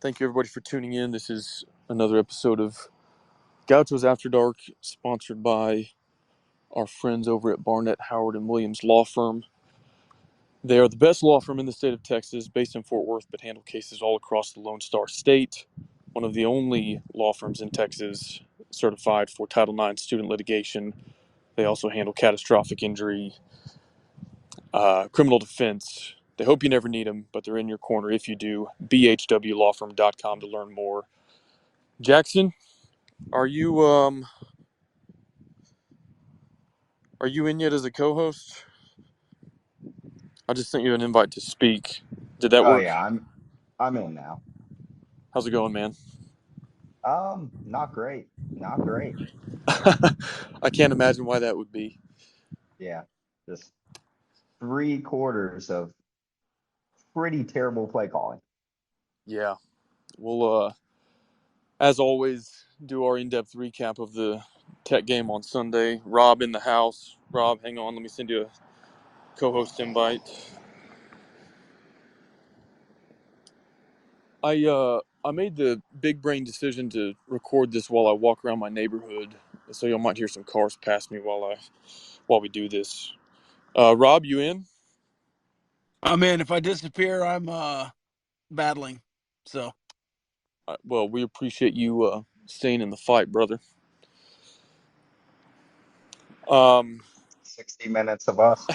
Thank you, everybody, for tuning in. This is another episode of Gauchos After Dark, sponsored by our friends over at Barnett, Howard, and Williams Law Firm. They are the best law firm in the state of Texas, based in Fort Worth, but handle cases all across the Lone Star State. One of the only law firms in Texas certified for Title IX student litigation. They also handle catastrophic injury, criminal defense. They hope you never need them, but they're in your corner if you do. bhwlawfirm.com to learn more. Jackson, are you in yet as a co-host? I just sent you an invite to speak. Did that Oh work? yeah, I'm in now. How's it going, man? Not great. Not great. I can't imagine why that would be. Yeah. Just 3 quarters of pretty terrible play calling. Yeah, we'll as always do our in-depth recap of the Tech game on Sunday. Rob in the house. Rob, hang on, let me send you a co-host invite. I made the big brain decision to record this while I walk around my neighborhood, so y'all might hear some cars pass me while we do this. Rob, you in? I'm in. If I disappear, I'm battling. So Well, we appreciate you staying in the fight, brother. Um, 60 minutes of us.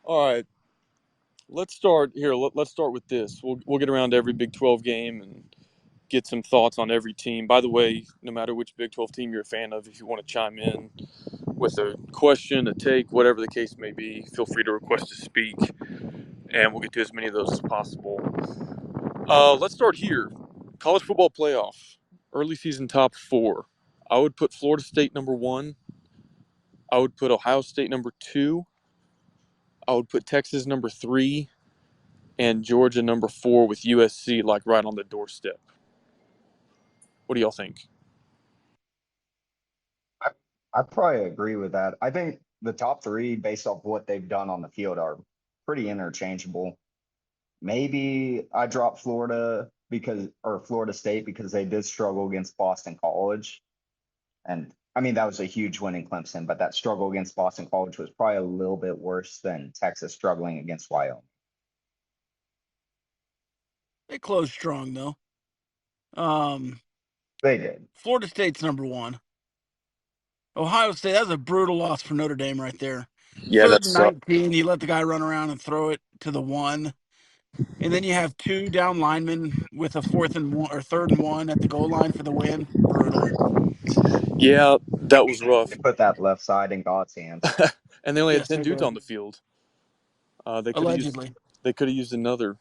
all right, let's start here. Let's start with this. We'll get around to every Big 12 game and get some thoughts on every team. By the way, no matter which Big 12 team you're a fan of, if you want to chime in with a question, a take, whatever the case may be, feel free to request to speak, and we'll get to as many of those as possible. Let's start here. College football playoff, early season top four. I would put Florida State number one. I would put Ohio State number two. I would put Texas number three, and Georgia number four, with USC like right on the doorstep. What do y'all think? I I probably agree with that. I think the top three, based off what they've done on the field, are pretty interchangeable. Maybe I drop Florida State because they did struggle against Boston College. And I mean, that was a huge win in Clemson, but that struggle against Boston College was probably a little bit worse than Texas struggling against Wyoming. they closed strong though. Um, They did. Florida State's number one. Ohio State, that's a brutal loss for Notre Dame right there. Yeah, Third that and sucked. 19, you let the guy run around and throw it to the one. And then you have two down linemen with a fourth and one or third and one at the goal line for the win. Brutal. Yeah, that was rough. They put that left side in God's hands. And they only had Yes, 10 they dudes did. on the field. They could have used Allegedly. they could have used another.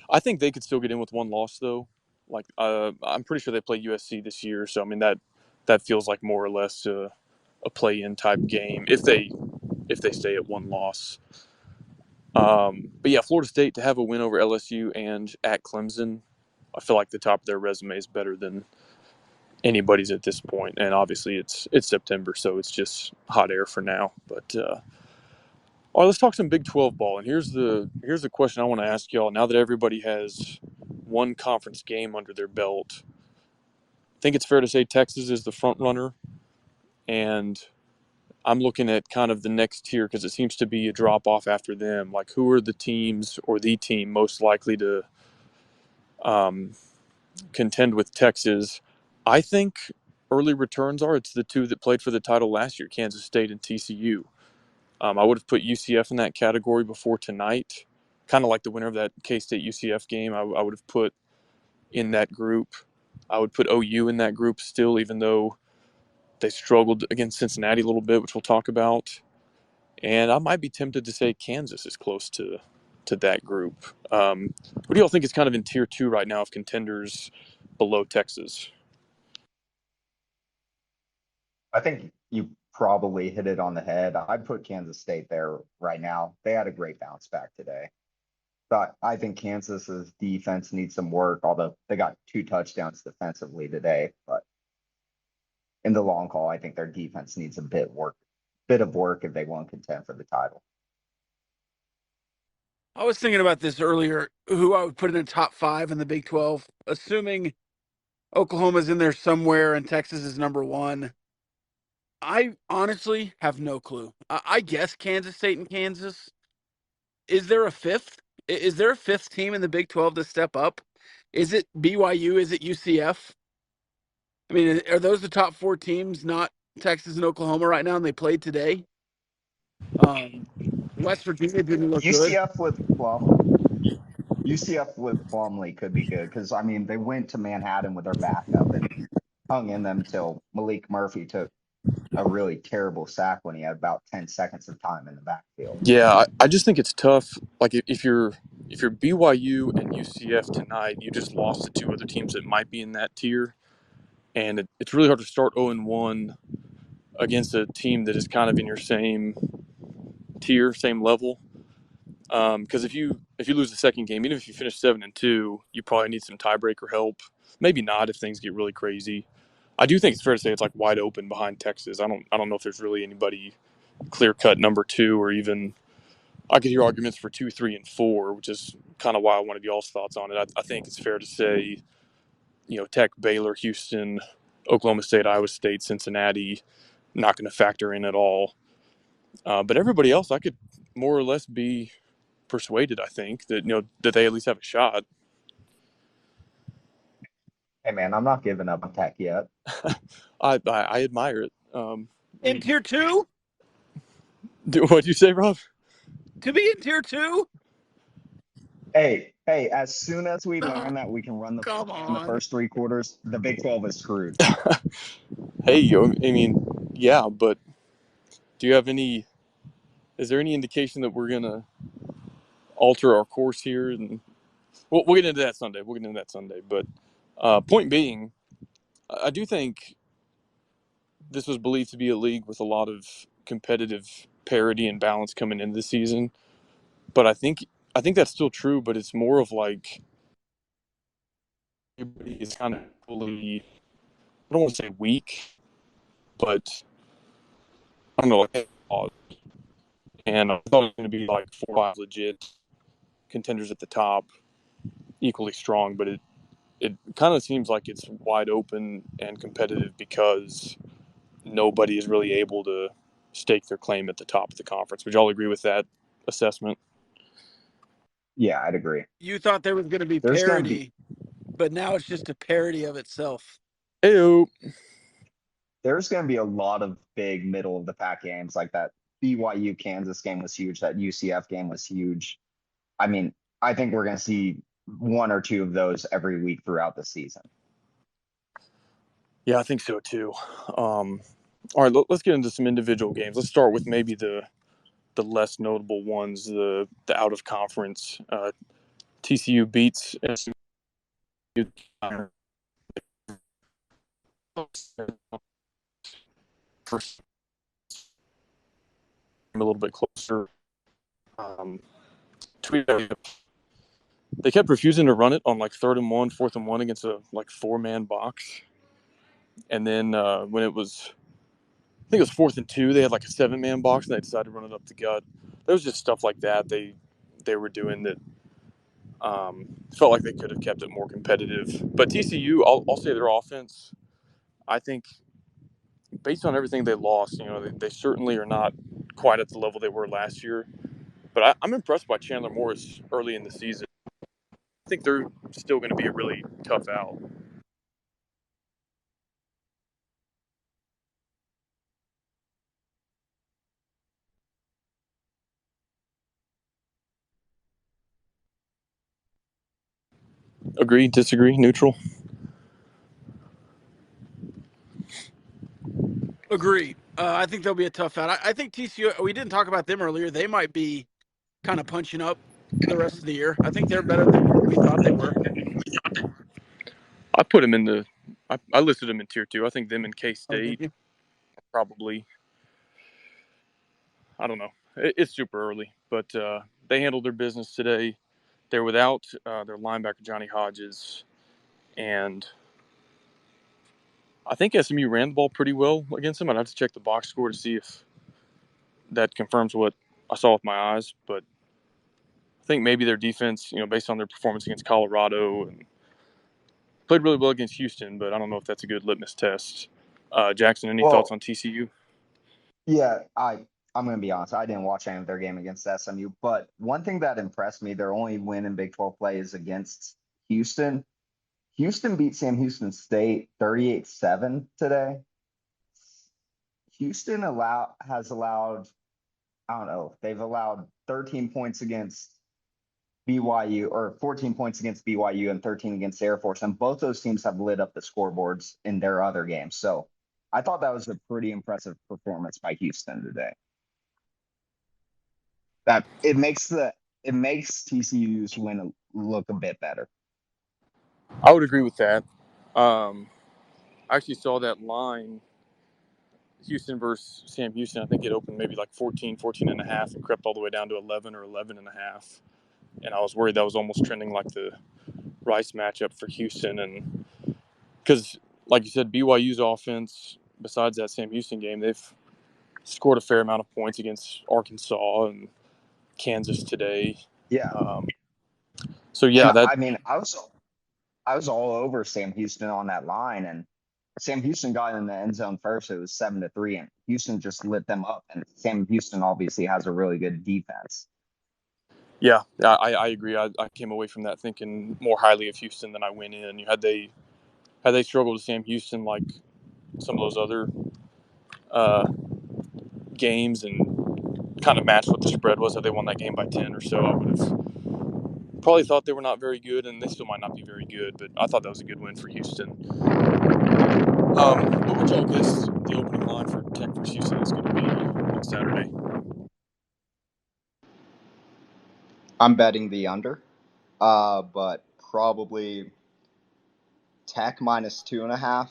I think they could still get in with one loss though. Like I'm pretty sure they play USC this year, so I mean that feels like more or less a play-in type game if they stay at one loss. But yeah, Florida State to have a win over LSU and at Clemson, I feel like the top of their resume is better than anybody's at this point. And obviously it's September, so it's just hot air for now. But all right, let's talk some Big 12 ball. And here's the question I want to ask y'all. Now that everybody has one conference game under their belt, I think it's fair to say Texas is the front runner, and I'm looking at kind of the next tier because it seems to be a drop off after them. Like, who are the teams or the team most likely to um, contend with Texas? I think early returns are it's the two that played for the title last year, Kansas State and TCU. I would have put UCF in that category before tonight, kind of like the winner of that K-State UCF game. I would have put in that group. I would put OU in that group still, even though they struggled against Cincinnati a little bit, which we'll talk about. And I might be tempted to say Kansas is close to that group. What do y'all think is kind of in tier two right now of contenders below Texas? I think you probably hit it on the head. I'd put Kansas State there right now. They had a great bounce back today. But I think Kansas's defense needs some work, although they got 2 touchdowns defensively today. But in the long haul, I think their defense needs a bit of work if they want to contend for the title. I was thinking about this earlier, who I would put in the top 5 in the Big 12, assuming Oklahoma's in there somewhere and Texas is number 1. I honestly have no clue. I guess Kansas State and Kansas. Is there a fifth? Is there a fifth team in the Big 12 to step up? Is it BYU? Is it UCF? I mean, are those the top 4 teams, not Texas and Oklahoma right now, and they played today? Um, West Virginia didn't look good. UCF with UCF with Plumlee could be good because I mean they went to Manhattan with their backup and hung in them till Malik Murphy took a really terrible sack when he had about 10 seconds of time in the backfield. Yeah, I just think it's tough. Like if you're BYU and UCF tonight, you just lost to two other teams that might be in that tier, and it's really hard to start 0-1 against a team that is kind of in your same tier, same level. Because if you lose the second game, even if you finish 7-2, you probably need some tiebreaker help. Maybe not if things get really crazy. I do think it's fair to say it's like wide open behind Texas. I don't know if there's really anybody clear cut number 2, or even I could hear arguments for 2, 3, and 4, which is kind of why I wanted y'all's thoughts on it. I think it's fair to say, Tech, Baylor, Houston, Oklahoma State, Iowa State, Cincinnati, not going to factor in at all. But everybody else, I could more or less be persuaded. I think that they at least have a shot. Hey man, I'm not giving up on Tech yet. I admire it. In tier 2? What'd you say, Rob? To be in tier 2? Hey, as soon as we Oh, learn that we can run the come football in the on. first 3 quarters, the Big 12 is screwed. Hey, I mean, yeah, but do you have any? Is there any indication that we're gonna alter our course here? And we'll get into that Sunday. We'll get into that Sunday. But point being, I do think this was believed to be a league with a lot of competitive parity and balance coming into the season. But I think that's still true. But it's more of like everybody is kind of fully. I don't want to say weak, but I don't know. Like, and I thought it was going to be like 4 or 5 legit contenders at the top, equally strong. But it kind of seems like it's wide open and competitive because nobody is really able to stake their claim at the top of the conference. Would y'all agree with that assessment? Yeah, I'd agree. You thought there was going to be There's going to be parity, but now it's just a parody of itself. Ew. there's going to be a lot of big middle of the pack games like that. BYU Kansas game was huge. That UCF game was huge. I mean, I think we're going to see 1 or 2 of those every week throughout the season. Yeah, I think so too. All right, let's get into some individual games. Let's start with maybe the less notable ones, the out of conference. TCU beats SMU first a little bit closer. Um, they kept refusing to run it on like 3rd and 1, 4th and 1 against a like 4-man box, and then when it was, I think it was 4th and 2, they had like a 7-man box and they decided to run it up the gut. There was just stuff like that they were doing that felt like they could have kept it more competitive. But TCU, I'll say their offense, I think, based on everything they lost, they certainly are not quite at the level they were last year. But I'm impressed by Chandler Morris early in the season. I think they're still going to be a really tough out. Agree, disagree, neutral? Agree. I think they'll be a tough out. I think TCU, we didn't talk about them earlier. They might be kind of punching up the rest of the year. I think they're better than we thought they were. I put them in I listed them in tier 2. I think them and K Oh, did State you? probably. I don't know. It's super early, but they handled their business today. They're without their linebacker Johnny Hodges, and I think SMU ran the ball pretty well against them. I'd have to check the box score to see if that confirms what I saw with my eyes, but I think maybe their defense, based on their performance against Colorado, and played really well against Houston, but I don't know if that's a good litmus test. Jackson, any thoughts Well, on TCU? yeah, I'm gonna be honest. I didn't watch any of their game against SMU, but one thing that impressed me, their only win in Big 12 play is against Houston. Houston beat Sam Houston State 38-7 today. Houston has allowed, I don't know, they've allowed 13 points against BYU, or 14 points against BYU and 13 against Air Force, and both those teams have lit up the scoreboards in their other games. So I thought that was a pretty impressive performance by Houston today. That it makes TCU's win look a bit better. I would agree with that. I actually saw that line, Houston versus Sam Houston. I think it opened maybe like 14 and a half and crept all the way down to 11 or 11 and a half. And I was worried that was almost trending like the Rice matchup for Houston. And because, like you said, BYU's offense, besides that Sam Houston game, they've scored a fair amount of points against Arkansas and Kansas today. Yeah. So And yeah, that I mean, I was all over Sam Houston on that line, and Sam Houston got in the end zone first. It was 7-3, and Houston just lit them up. And Sam Houston obviously has a really good defense. yeah, I agree. I came away from that thinking more highly of Houston than I went in. Had they struggled with Sam Houston like some of those other uh, games and kind of matched what the spread was, if they won that game by 10 or so, I would have probably thought they were not very good, and they still might not be very good, but I thought that was a good win for Houston. What would y'all guess the opening line for Tech versus Houston is going to be on Saturday? I'm betting the under, but probably Tech minus 2.5.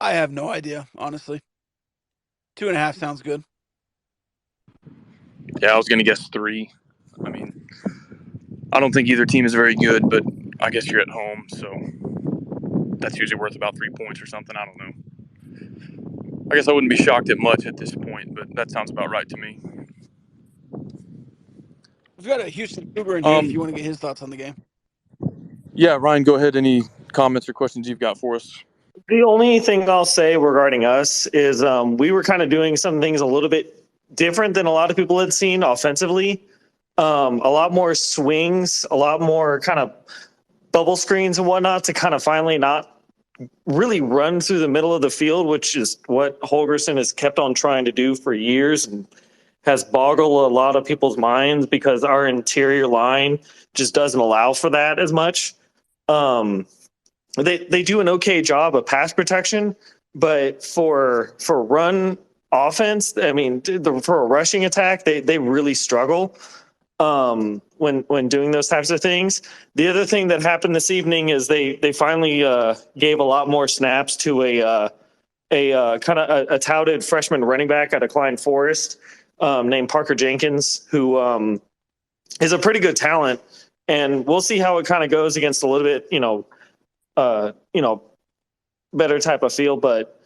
I have no idea, honestly. 2.5 sounds good. Yeah, I was going to guess 3. I mean, I don't think either team is very good, but I guess you're at home, so that's usually worth about 3 points or something. I don't know. I guess I wouldn't be shocked at much at this point, but that sounds about right to me. We've got a Houston Cougar in here if you Um, want to get his thoughts on the game. yeah, Ryan, go ahead. Any comments or questions you've got for us? The only thing I'll say regarding us is we were kind of doing some things a little bit different than a lot of people had seen offensively. A lot more swings, a lot more kind of bubble screens and whatnot to kind of finally not really run through the middle of the field, which is what Holgerson has kept on trying to do for years and has boggled a lot of people's minds because our interior line just doesn't allow for that as much. Um, they do an okay job of pass protection, but for run offense, I mean, for a rushing attack, they really struggle when doing those types of things. The other thing that happened this evening is they finally gave a lot more snaps to a kind of a touted freshman running back out of Klein Forest named Parker Jenkins, who is a pretty good talent, and we'll see how it kind of goes against a little bit, better type of field. But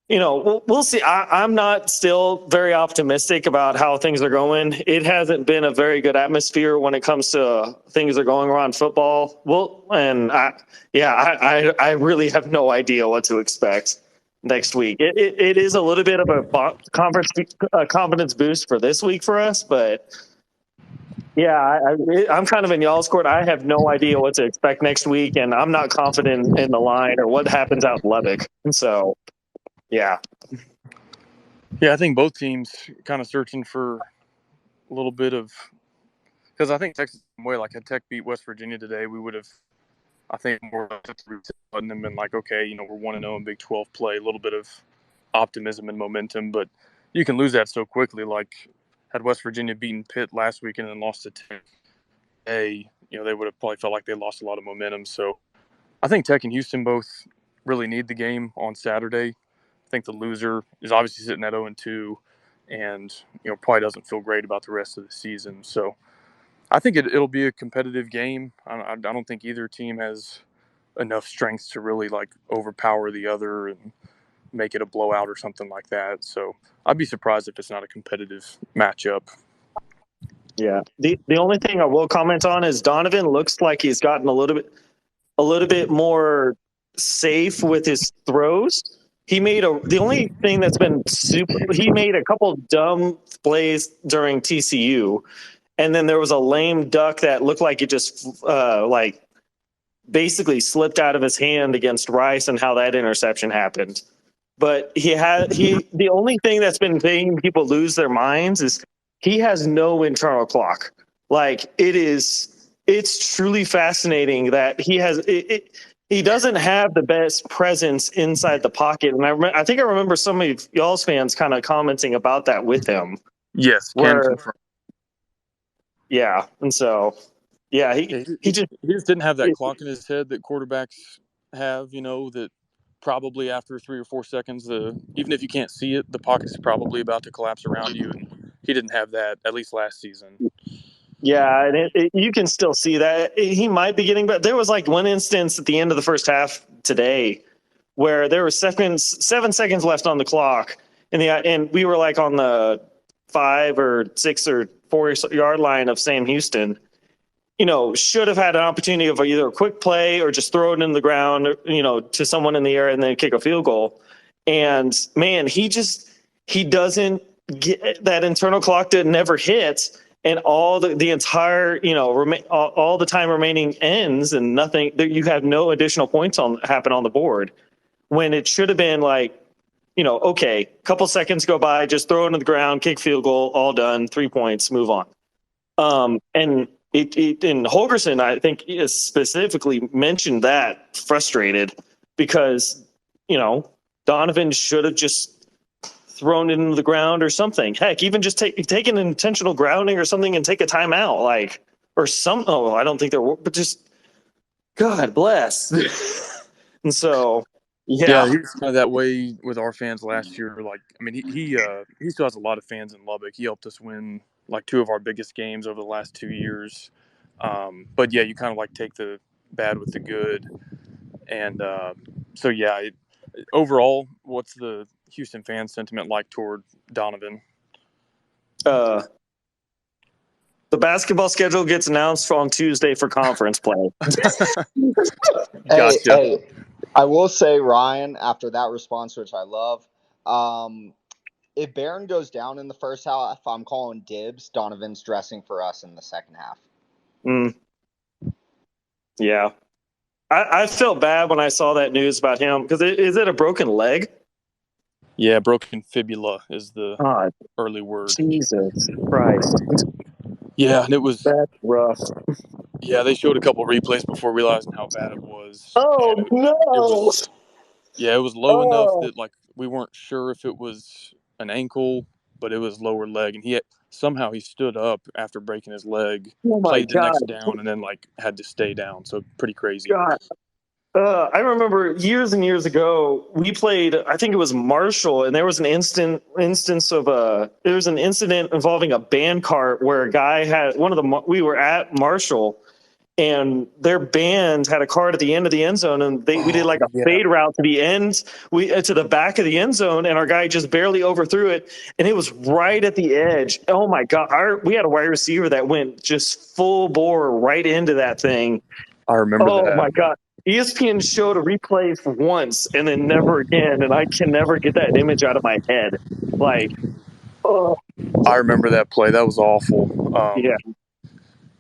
we'll see. I'm not still very optimistic about how things are going. It hasn't been a very good atmosphere when it comes to things that are going around football. Well, and I really have no idea what to expect next week. It is a little bit of a confidence boost for this week for us, but yeah, I'm kind of in y'all's court. I have no idea what to expect next week, and I'm not confident in the line or what happens out in Lubbock. So, yeah. Yeah, I think both teams kind of searching for a little bit of, because I think Texas, way like had Tech beat West Virginia today, we would have, I think, more button and been like, okay, we're 1-0 in Big 12 play, a little bit of optimism and momentum, but you can lose that so quickly. Like, had West Virginia beaten Pitt last week and then lost to Tech, they would have probably felt like they lost a lot of momentum. So I think Tech and Houston both really need the game on Saturday. I think the loser is obviously sitting at 0-2 and probably doesn't feel great about the rest of the season. So I think it'll be a competitive game. I don't think either team has enough strength to really like overpower the other and make it a blowout or something like that. So I'd be surprised if it's not a competitive matchup. Yeah. The only thing I will comment on is Donovan looks like he's gotten a little bit more safe with his throws. The only thing that's been he made a couple dumb plays during TCU, and then there was a lame duck that looked like it just like basically slipped out of his hand against Rice, and how that interception happened. But the only thing that's been making people lose their minds is he has no internal clock. Like it's truly fascinating that he doesn't have the best presence inside the pocket. And I think I remember some of y'all's fans kind of commenting about that with him. Yes, can Where confirm. yeah, and so yeah, Yeah, he just he just didn't have that clock in his head that quarterbacks have. That probably after 3 or 4 seconds, even if you can't see it, the pocket's probably about to collapse around you. And he didn't have that at least last season. Yeah, and you can still see that he might be getting better. There was like one instance at the end of the first half today where there were 7 seconds left on the clock, and we were like on the 5 or 6 or 4 yard line of Sam Houston. Should have had an opportunity of either a quick play or just throw it in the ground, to someone in the air and then kick a field goal. And man, he doesn't get that internal clock that never hits, and all the entire all the time remaining ends, and nothing. You have no additional points happen on the board when it should have been like, okay, couple seconds go by, just throw it to the ground, kick field goal, all done, 3 points, move on. And and Holgerson, I think, specifically mentioned that frustrated because Donovan should have just thrown it into the ground or something. Heck, even just take an intentional grounding or something and take a timeout, or some. Oh, I don't think there were, but just God bless. And so, Yeah, yeah, he was kind of that way with our fans last year. He still has a lot of fans in Lubbock. He helped us win like 2 of our biggest games over the last 2 years. But yeah, you kind of like take the bad with the good, and so yeah. Overall, what's the Houston fan sentiment like toward Donovan? the basketball schedule gets announced on Tuesday for conference play. Hey, Gotcha. hey, I will say, Ryan, after that response, which I love, if Barron goes down in the first half, I'm calling dibs. Donovan's dressing for us in the second half. Mm, yeah. I felt bad when I saw that news about him because is it a broken leg? Yeah, broken fibula is the Oh, early word. Jesus Christ. Yeah, and it was. That's rough. Yeah, they showed a couple replays before realizing how bad it was. Oh, And no. it was. Yeah, it was low enough Oh, that like we weren't sure if it was an ankle, but it was lower leg, and somehow he stood up after breaking his leg, oh my played the God. next down, and then like had to stay down. So pretty crazy. God. I remember years and years ago, we played, I think it was Marshall, and there was an there was an incident involving a band cart where a guy we were at Marshall, and their band had a cart at the end of the end zone, and we did Oh like a yeah, fade route to the end, to the back of the end zone, and our guy just barely overthrew it, and it was right at the edge. Oh my God. We had a wide receiver that went just full bore right into that thing. I remember Oh that. my God. ESPN showed a replay for once and then never again. And I can never get that image out of my head. Like, oh, I remember that play. That was awful. yeah,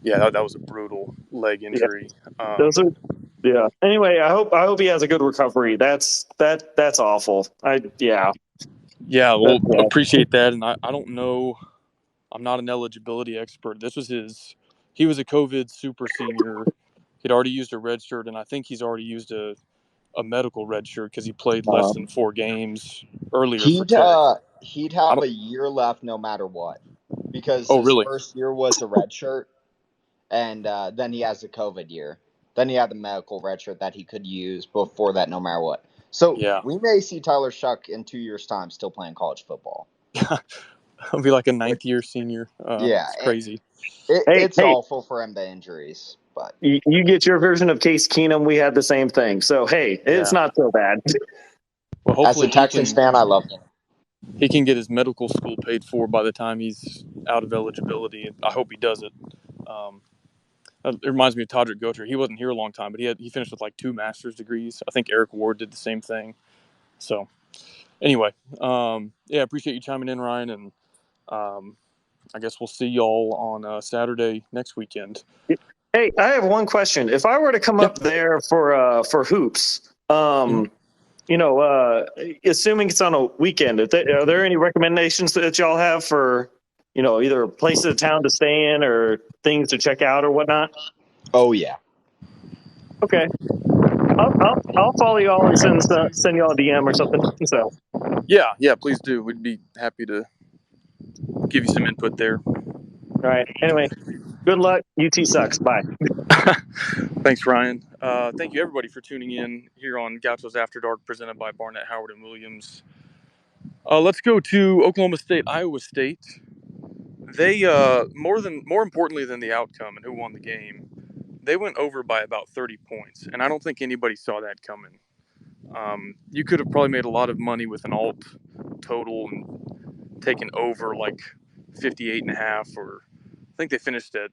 Yeah, that was a brutal leg yeah. injury. Those are, yeah. Anyway, I hope he has a good recovery. That's awful. Yeah. Yeah, well, That's rough. appreciate that. And I don't know. I'm not an eligibility expert. He was a COVID super senior. He'd already used a red shirt, and I think he's already used a medical red shirt because he played less than 4 games earlier for Tech. He'd I have don't. a year left no matter what, because Oh, his really? first year was a red shirt, and then he has the COVID year. Then he had the medical red shirt that he could use before that, no matter what. So Yeah. we may see Tyler Shuck in 2 years' time still playing college football. I'll be like a Which, ninth year senior. yeah, It's crazy. it's Hey, awful for him, the injuries, but you get your version of Case Keenum. We had the same thing. So, hey, it's Yeah. not so bad. Well, as a hopefully he Texans can. fan, I love him. he can get his medical school paid for by the time he's out of eligibility. I hope he does it. Um, it reminds me of Todrick Gaucher. He wasn't here a long time, but he finished with like 2 master's degrees. I think Eric Ward did the same thing. So anyway, yeah, appreciate you chiming in, Ryan, and I guess we'll see y'all on Saturday next weekend. Hey, I have one question. If I were to come Yeah. up there for hoops, assuming it's on a weekend, are there any recommendations that y'all have for, either places of town to stay in or things to check out or whatnot? Oh yeah. Okay, I'll follow y'all and send y'all a DM or something. So, Yeah, please do. We'd be happy to give you some input there. all right. Anyway, good luck. UT sucks. Bye. Thanks, Ryan. Thank you, everybody, for tuning in here on Gauchos After Dark, presented by Barnett, Howard, and Williams. Let's go to Oklahoma State, Iowa State. They more importantly than the outcome and who won the game, they went over by about 30 points, and I don't think anybody saw that coming. You could have probably made a lot of money with an alt total and taken over like 58 and a half, or I think they finished at,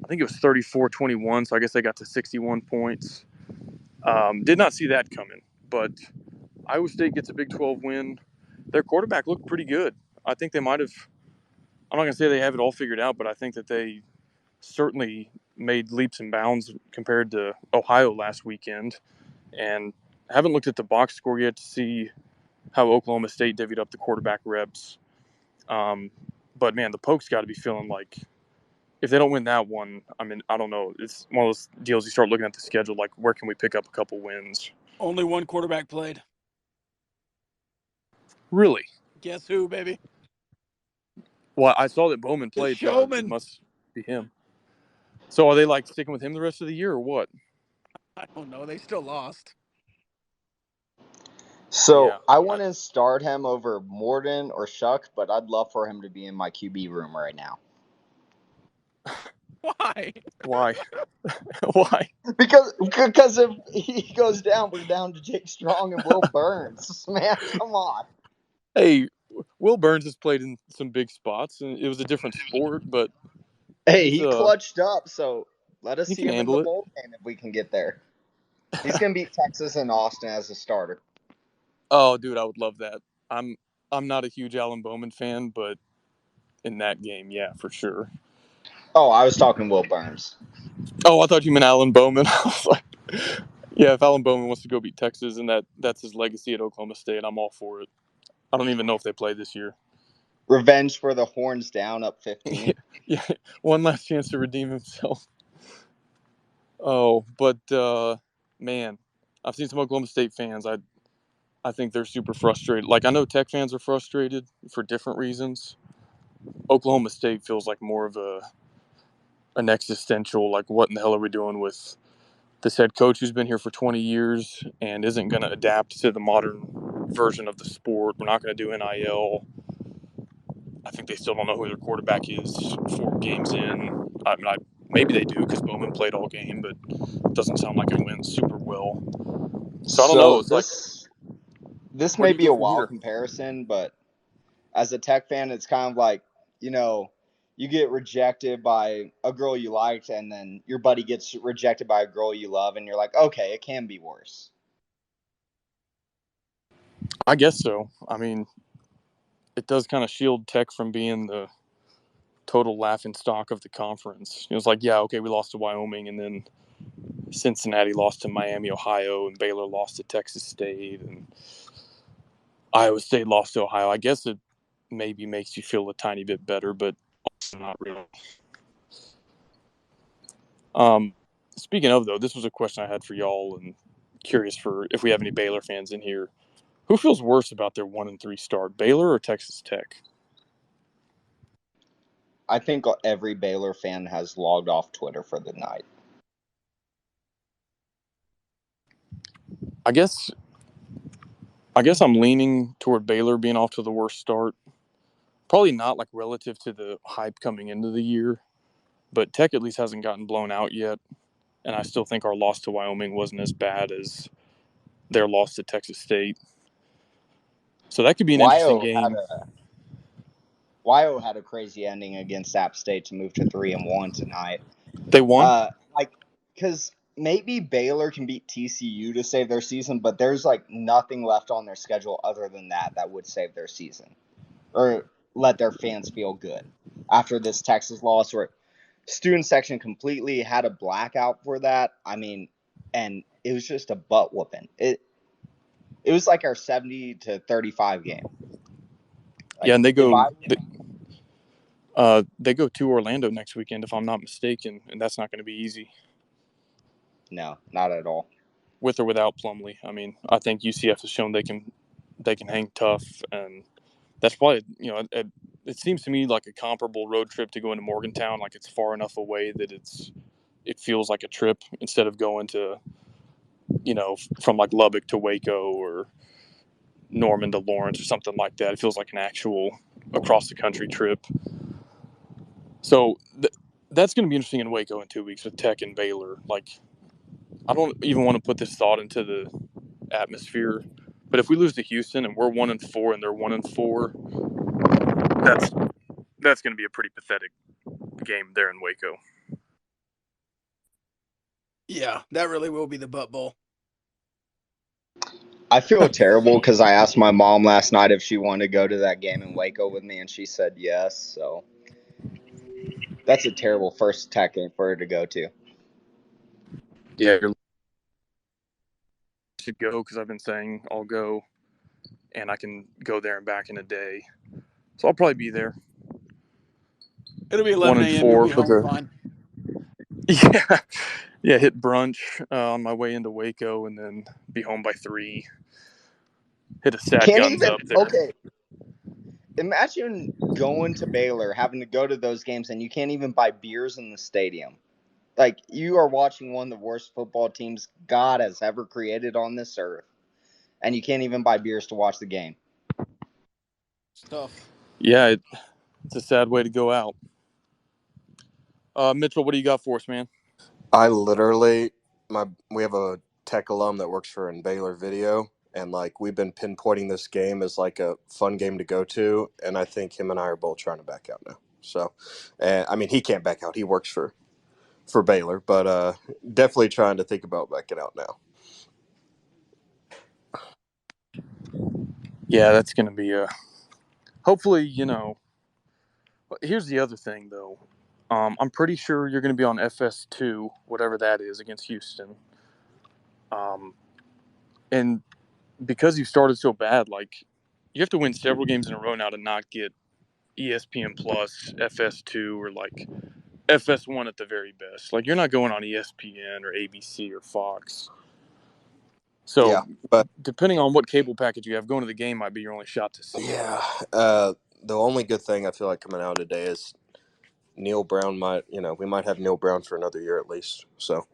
I think it was 34-21, so I guess they got to 61 points. Did not see that coming, but Iowa State gets a Big 12 win. Their quarterback looked pretty good. I think they might have, I'm not going to say they have it all figured out, but I think that they certainly made leaps and bounds compared to Ohio last weekend. And haven't looked at the box score yet to see how Oklahoma State divvied up the quarterback reps. But man, the Pokes got to be feeling like if they don't win that one, I mean, I don't know. It's one of those deals you start looking at the schedule, like where can we pick up a couple wins? Only one quarterback played. Really? Guess who, baby? Well, I saw that Bowman The played, so it showman. must be him. So are they like sticking with him the rest of the year or what? I don't know. They still lost. So Yeah. I want to start him over Morden or Shuck, but I'd love for him to be in my QB room right now. Why? Why? Why? Because if he goes down, we're down to Jake Strong and Will Burns. Man, come on. Hey, Will Burns has played in some big spots, and it was a different sport, but Hey, he's he clutched up, so let us he see can him in the handle it. bowl game if we can get there. He's gonna beat Texas and Austin as a starter. Oh, dude, I would love that. I'm I'm not a huge Alan Bowman fan, but in that game, yeah, for sure. Oh, I was talking Will Burns. Oh, I thought you meant Alan Bowman. I was like, yeah, if Alan Bowman wants to go beat Texas and that's his legacy at Oklahoma State, I'm all for it. I don't even know if they play this year. Revenge for the horns down, up 15. Yeah, one last chance to redeem himself. Oh, but man, I've seen some Oklahoma State fans. I think they're super frustrated. Like I know Tech fans are frustrated for different reasons. Oklahoma State feels like more of an existential, like what in the hell are we doing with this head coach who's been here for 20 years and isn't going to adapt to the modern version of the sport. We're not going to do NIL. I think they still don't know who their quarterback is 4 games in. Maybe they do because Bowman played all game, but it doesn't sound like it went super well. So I don't know. So It's like, this where may do you be go a from wild here? comparison, but as a Tech fan, it's kind of like, you get rejected by a girl you liked, and then your buddy gets rejected by a girl you love, and you're like, okay, it can be worse. I guess so. I mean, it does kind of shield Tech from being the total laughing stock of the conference. It was like, yeah, okay, we lost to Wyoming, and then Cincinnati lost to Miami, Ohio, and Baylor lost to Texas State, and Iowa State lost to Ohio. I guess it maybe makes you feel a tiny bit better, but also not really. Um, Speaking of though, this was a question I had for y'all, and curious for if we have any Baylor fans in here. Who feels worse about their 1-3 start, Baylor or Texas Tech? I think every Baylor fan has logged off Twitter for the night. I guess I guess I'm leaning toward Baylor being off to the worst start. Probably not like relative to the hype coming into the year, but Tech at least hasn't gotten blown out yet. And I still think our loss to Wyoming wasn't as bad as their loss to Texas State. So that could be an interesting Wyo had game. a Wyo had a crazy ending against App State to move to 3-1 tonight. They won. Like, because maybe Baylor can beat TCU to save their season, but there's like nothing left on their schedule other than that would save their season or let their fans feel good after this Texas loss where student section completely had a blackout for that. I mean, and it was just a butt whooping. It was like our 70-35 game. Yeah, Like and they if go I they go to Orlando next weekend, if I'm not mistaken, and that's not going to be easy. No, not at all. With or without Plumlee, I mean, I think UCF has shown they can hang tough, and that's probably it seems to me like a comparable road trip to going to Morgantown. Like it's far enough away that it feels like a trip instead of going to from like Lubbock to Waco or Norman to Lawrence or something like that. It feels like an actual across the country trip. So that's going to be interesting in Waco in 2 weeks with Tech and Baylor. Like I don't even want to put this thought into the atmosphere, but if we lose to Houston and we're 1-4 and they're 1-4, that's going to be a pretty pathetic game there in Waco. Yeah, that really will be the butt bowl. I feel terrible because I asked my mom last night if she wanted to go to that game in Waco with me, and she said yes. So that's a terrible first Tech game for her to go to. Yeah, you should go because I've been saying I'll go, and I can go there and back in a day. So I'll probably be there. It'll be 11 a.m. You'll 1-4 be for home the fine. yeah. Hit brunch on my way into Waco, and then be home by 3. Hit a sad Can't guns even up there. okay. Imagine going to Baylor, having to go to those games, and you can't even buy beers in the stadium. Like you are watching one of the worst football teams God has ever created on this earth, and you can't even buy beers to watch the game. It's tough. Yeah, it's a sad way to go out. Mitchell, what do you got for us, man? I literally, we have a Tech alum that works for in Baylor Video, and like we've been pinpointing this game as like a fun game to go to, and I think him and I are both trying to back out now. So, I mean, he can't back out; he works for Baylor, but definitely trying to think about backing out now. Yeah, that's going to be a. Hopefully, here's the other thing, though. I'm pretty sure you're going to be on FS2, whatever that is, against Houston. And because you started so bad, like, you have to win several games in a row now to not get ESPN Plus, FS2, or like FS1 at the very best. Like, you're not going on ESPN or ABC or Fox. So, Yeah, but depending on what cable package you have, going to the game might be your only shot to see it. yeah, the only good thing I feel like coming out today is Neil Brown might, we might have Neil Brown for another year at least. So,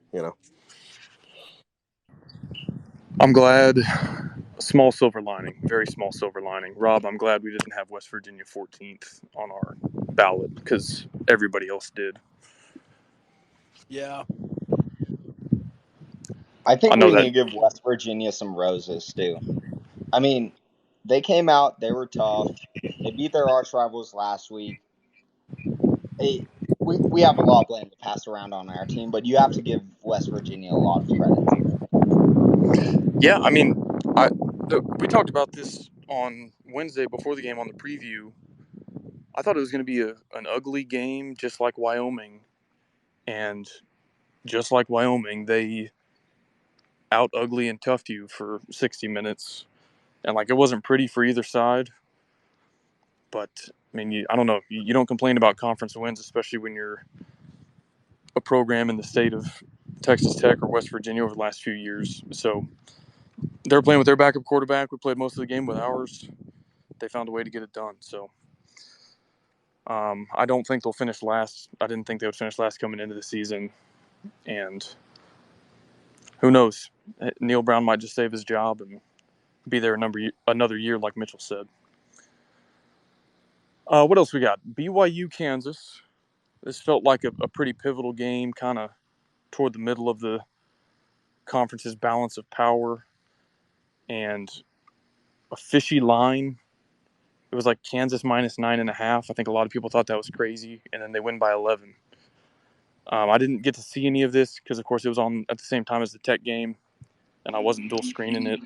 I'm glad. Small silver lining, very small silver lining. Rob, I'm glad we didn't have West Virginia 14th on our ballot because everybody else did. Yeah. I I think know we that. need to give West Virginia some roses too. I mean, they came out, they were tough. They beat their arch rivals last week. We have a lot of blame to pass around on our team, but you have to give West Virginia a lot of credit too. Yeah, I mean, we talked about this on Wednesday before the game on the preview. I thought it was going to be an ugly game, just like Wyoming, and just like Wyoming, they out ugly and toughed you for 60 minutes, and like it wasn't pretty for either side. But I mean, I don't know. You don't complain about conference wins, especially when you're a program in the state of Texas Tech or West Virginia over the last few years. So they're playing with their backup quarterback. We played most of the game with ours. They found a way to get it done. So I don't think they'll finish last. I didn't think they would finish last coming into the season. And who knows? Neil Brown might just save his job and be there another year, like Mitchell said. What else we got? BYU, Kansas. This felt like a pretty pivotal game, kind of toward the middle of the conference's balance of power. And a fishy line. It was like Kansas minus 9.5. I think a lot of people thought that was crazy, and then they win by 11. I didn't get to see any of this because, of course, it was on at the same time as the Tech game, and I wasn't dual screening it.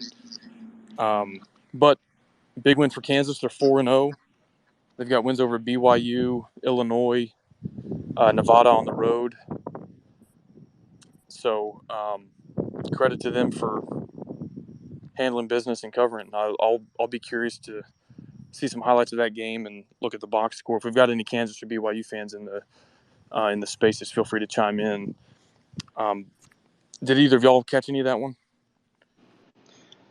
But big win for Kansas. They're 4-0. They've got wins over BYU, Illinois, Nevada on the road. So credit to them for handling business and covering. I'll be curious to see some highlights of that game and look at the box score. If we've got any Kansas or BYU fans in the spaces, feel free to chime in. Did either of y'all catch any of that one?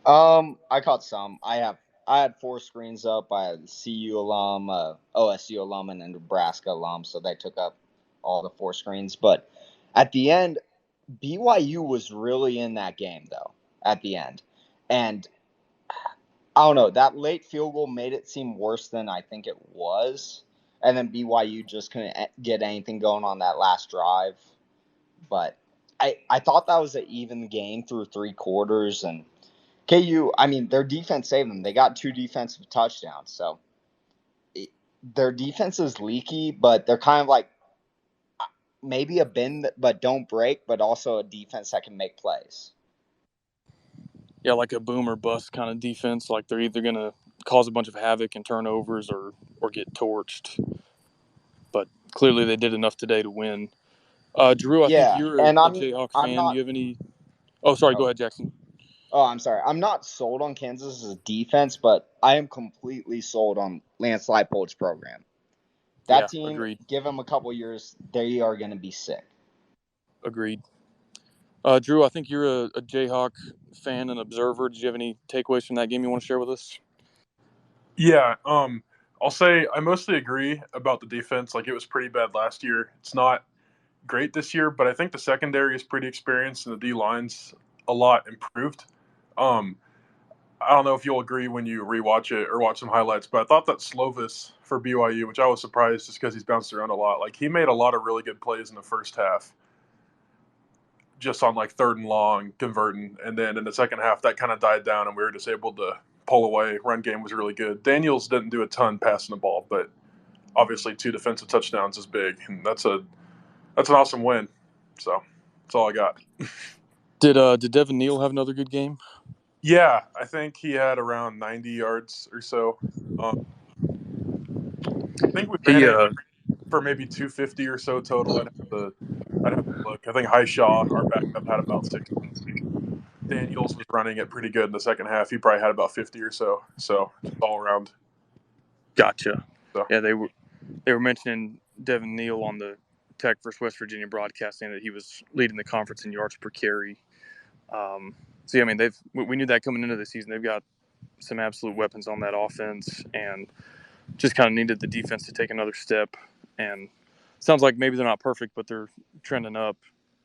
I caught some. I had 4 screens up. I had CU alum, OSU alum, and a Nebraska alum, so they took up all the 4 screens. But at the end, BYU was really in that game though. At the end, and I don't know, that late field goal made it seem worse than I think it was. And then BYU just couldn't get anything going on that last drive. But I thought that was an even game through 3 quarters. And KU, I mean, their defense saved them. They got 2 defensive touchdowns. So their defense is leaky, but they're kind of like maybe a bend but don't break, but also a defense that can make plays. Yeah, like a boom or bust kind of defense. Like they're either going to cause a bunch of havoc and turnovers or get torched. But clearly they did enough today to win. Drew, I think Yeah, you're and a Jayhawk I'm fan. Do not. you have any? Oh, sorry. Go Oh, ahead, Jackson. I'm sorry. I'm not sold on Kansas's defense, but I am completely sold on Lance Leipold's program. That Yeah, team, agreed. give them a couple years, they are going to be sick. Agreed. Drew, I think you're a Jayhawk fan and observer. Did you have any takeaways from that game you want to share with us? Yeah, I'll say I mostly agree about the defense. Like, it was pretty bad last year. It's not great this year, but I think the secondary is pretty experienced and the D line's a lot improved. Um, I don't know if you'll agree when you rewatch it or watch some highlights, but I thought that Slovis for BYU, which I was surprised just because he's bounced around a lot, like he made a lot of really good plays in the first half, just on like 3rd and long, converting, and then in the second half that kind of died down, and we were just able to pull away. Run game was really good. Daniels didn't do a ton passing the ball, but obviously 2 defensive touchdowns is big, and that's an awesome win. So that's all I got. Did Devin Neal have another good game? Yeah, I think he had around 90 yards or so. I think we ran He it for maybe 250 or so total. I'd have to look. I think Highshaw, our backup, had about 60. Daniels was running it pretty good in the second half. He probably had about 50 or so. So just all around. Gotcha. So Yeah, they were mentioning Devin Neal on the Tech versus West Virginia broadcast, saying that he was leading the conference in yards per carry. So yeah, I mean we knew that coming into the season. They've got some absolute weapons on that offense, and just kind of needed the defense to take another step. And sounds like maybe they're not perfect, but they're trending up.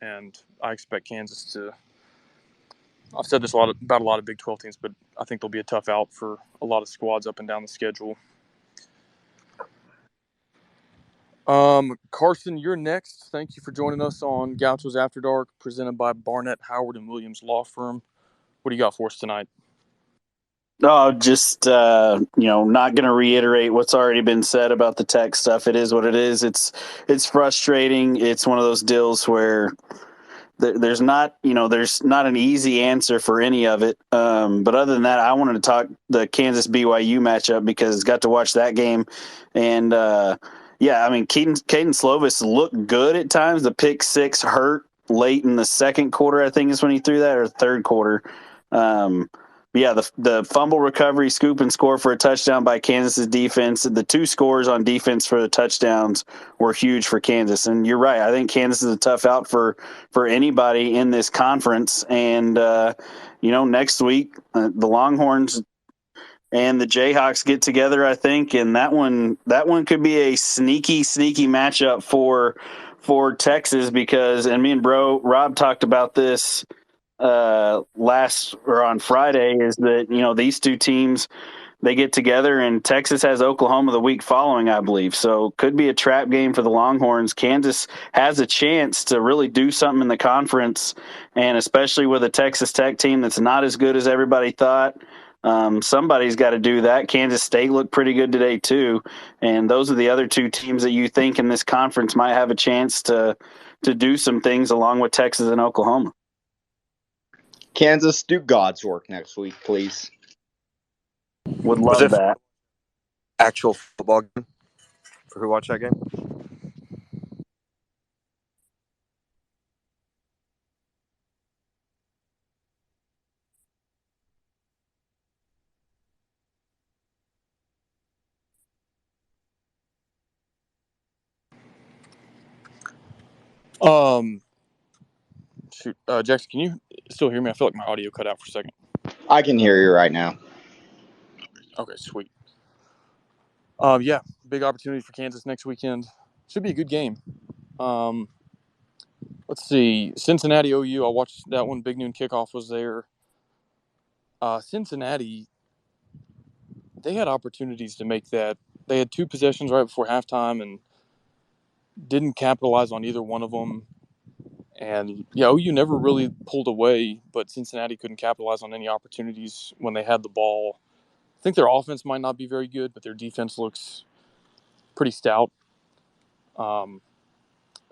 And I expect Kansas to. I've said this about a lot of Big 12 teams, but I think they'll be a tough out for a lot of squads up and down the schedule. Carson, you're next. Thank you for joining us on Gauchos After Dark, presented by Barnett, Howard, and Williams Law Firm. What do you got for us tonight? No, just not going to reiterate what's already been said about the tech stuff. It is what it is. It's frustrating. It's one of those deals where there's not an easy answer for any of it. But other than that, I wanted to talk the Kansas BYU matchup because got to watch that game, and yeah, I mean Caden Slovis looked good at times. The pick six hurt late in the second quarter, I think is when he threw that, or third quarter. Yeah, the fumble recovery, scoop and score for a touchdown by Kansas's defense. The 2 scores on defense for the touchdowns were huge for Kansas. And you're right. I think Kansas is a tough out for anybody in this conference. And next week the Longhorns and the Jayhawks get together, I think, and that one could be a sneaky matchup for Texas because, and me and Rob talked about this last or on Friday, is that these 2 teams, they get together and Texas has Oklahoma the week following, I believe. So could be a trap game for the Longhorns. Kansas has a chance to really do something in the conference, and especially with a Texas Tech team that's not as good as everybody thought. Somebody's got to do that. Kansas State looked pretty good today too, and those are the other two teams that you think in this conference might have a chance to do some things along with Texas and Oklahoma. Kansas, do God's work next week, please. Would Was love it that. actual football game for who watched that game? Shoot, Jackson, can you still hear me? I feel like my audio cut out for a second. I can hear you right now. Okay, sweet. Yeah, big opportunity for Kansas next weekend. Should be a good game. Let's see, Cincinnati OU. I watched that one. Big noon kickoff was there. Cincinnati, they had opportunities to make that. They had two possessions right before halftime and didn't capitalize on either one of them. And yeah, OU never really pulled away, but Cincinnati couldn't capitalize on any opportunities when they had the ball. I think their offense might not be very good, but their defense looks pretty stout. But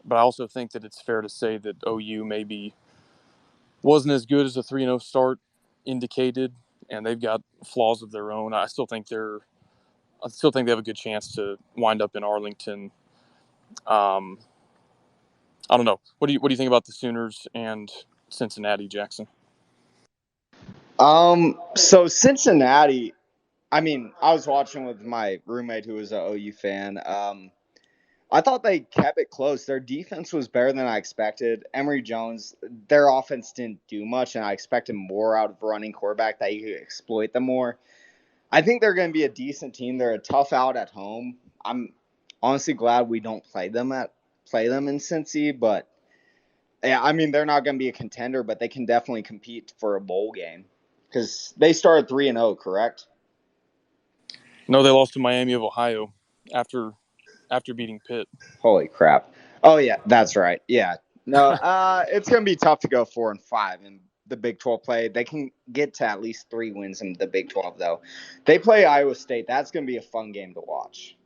I also think that it's fair to say that OU maybe wasn't as good as a 3-0 start indicated, and they've got flaws of their own. I still think they have a good chance to wind up in Arlington. Um, I don't know. What do you think about the Sooners and Cincinnati, Jackson? So Cincinnati, I mean, I was watching with my roommate who was an OU fan. I thought they kept it close. Their defense was better than I expected. Emory Jones, their offense didn't do much, and I expected more out of running quarterback that you could exploit them more. I think they're going to be a decent team. They're a tough out at home. I'm honestly glad we don't play them in Cincy, but yeah, I mean they're not going to be a contender, but they can definitely compete for a bowl game because they started 3-0, correct? No, they lost to Miami of Ohio after beating Pitt. Holy crap! Oh yeah, that's right. Yeah, no, it's going to be tough to go 4-5 in the Big 12 play. They can get to at least 3 wins in the Big 12 though. They play Iowa State. That's going to be a fun game to watch.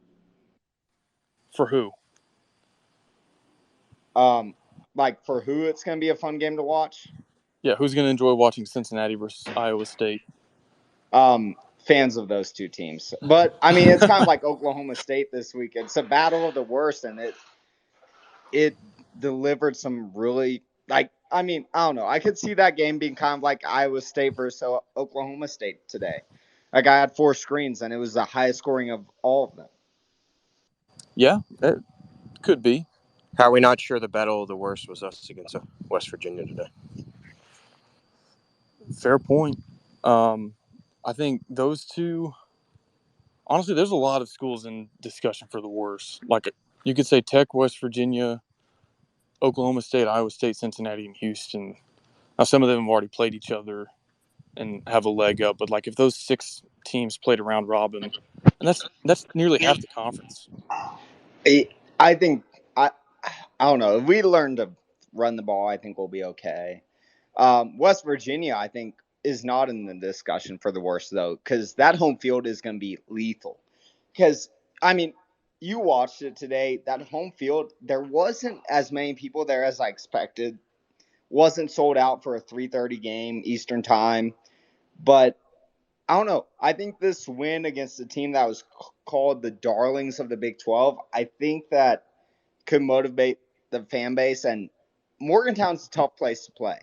For who? Like for who it's going to be a fun game to watch. Yeah, who's going to enjoy watching Cincinnati versus Iowa State? Fans of those two teams, but I mean it's kind of like Oklahoma State this week. It's a battle of the worst, and it delivered some really like. I mean, I don't know. I could see that game being kind of like Iowa State versus Oklahoma State today. Like I had 4 screens, and it was the highest scoring of all of them. Yeah, it could be. How are we not sure the battle of the worst was us against West Virginia today? Fair point. I think those two. Honestly, there's a lot of schools in discussion for the worst. Like you could say Tech, West Virginia, Oklahoma State, Iowa State, Cincinnati, and Houston. Now some of them have already played each other and have a leg up, but like if those 6 teams played a round robin, and that's nearly half the conference. I think I I don't know. If we learn to run the ball, I think we'll be okay. West Virginia, I think, is not in the discussion for the worst though, because that home field is going to be lethal. Because I mean, you watched it today. That home field, there wasn't as many people there as I expected. Wasn't sold out for a 3:30 game Eastern time, but I don't know. I think this win against a team that was called the darlings of the Big 12, I think that could motivate the fan base. And Morgantown's a tough place to play.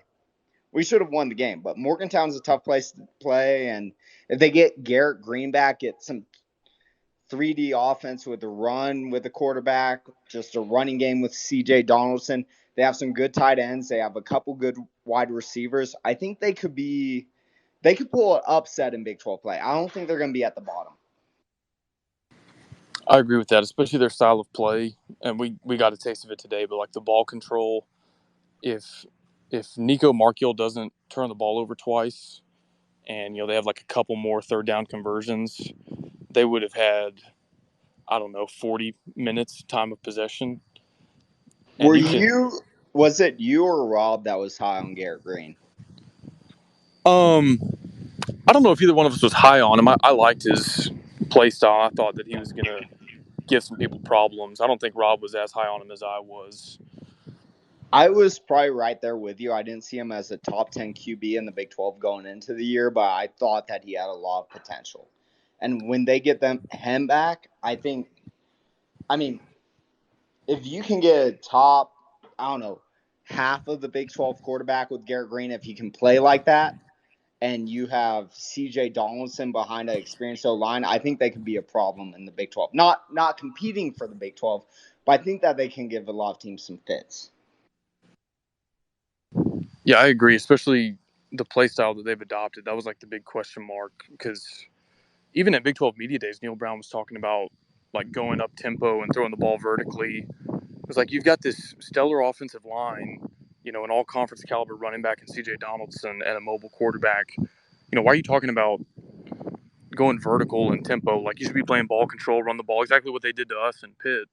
We should have won the game, but Morgantown's a tough place to play. And if they get Garrett Green back, get some 3D offense with a run with the quarterback, just a running game with CJ Donaldson. They have some good tight ends. They have a couple good wide receivers. I think they could pull an upset in Big 12 play. I don't think they're going to be at the bottom. I agree with that, especially their style of play, and we got a taste of it today. But like the ball control, if Nico Markiel doesn't turn the ball over twice, and they have like a couple more third down conversions, they would have had, I don't know, 40 minutes time of possession. And Was it you or Rob that was high on Garrett Green? um I don't know if either one of us was high on him. I liked his play style. I thought that he was going to give some people problems. I don't think Rob was as high on him as I was. I was probably right there with you. I didn't see him as a top 10 QB in the Big 12 going into the year, but I thought that he had a lot of potential. And when they get him back, I mean, if you can get a top, I don't know, half of the Big 12 quarterback with Garrett Green, if he can play like that, and you have CJ Donaldson behind an experienced O line, I think they could be a problem in the Big 12. Not competing for the Big 12, but I think that they can give a lot of teams some fits. Yeah, I agree, especially the play style that they've adopted. That was like the big question mark because even at Big 12 Media Days, Neil Brown was talking about like going up tempo and throwing the ball vertically. It was like you've got this stellar offensive line, an all conference caliber running back in CJ Donaldson and a mobile quarterback. Why are you talking about going vertical and tempo? Like you should be playing ball control, run the ball, exactly what they did to us in Pitt.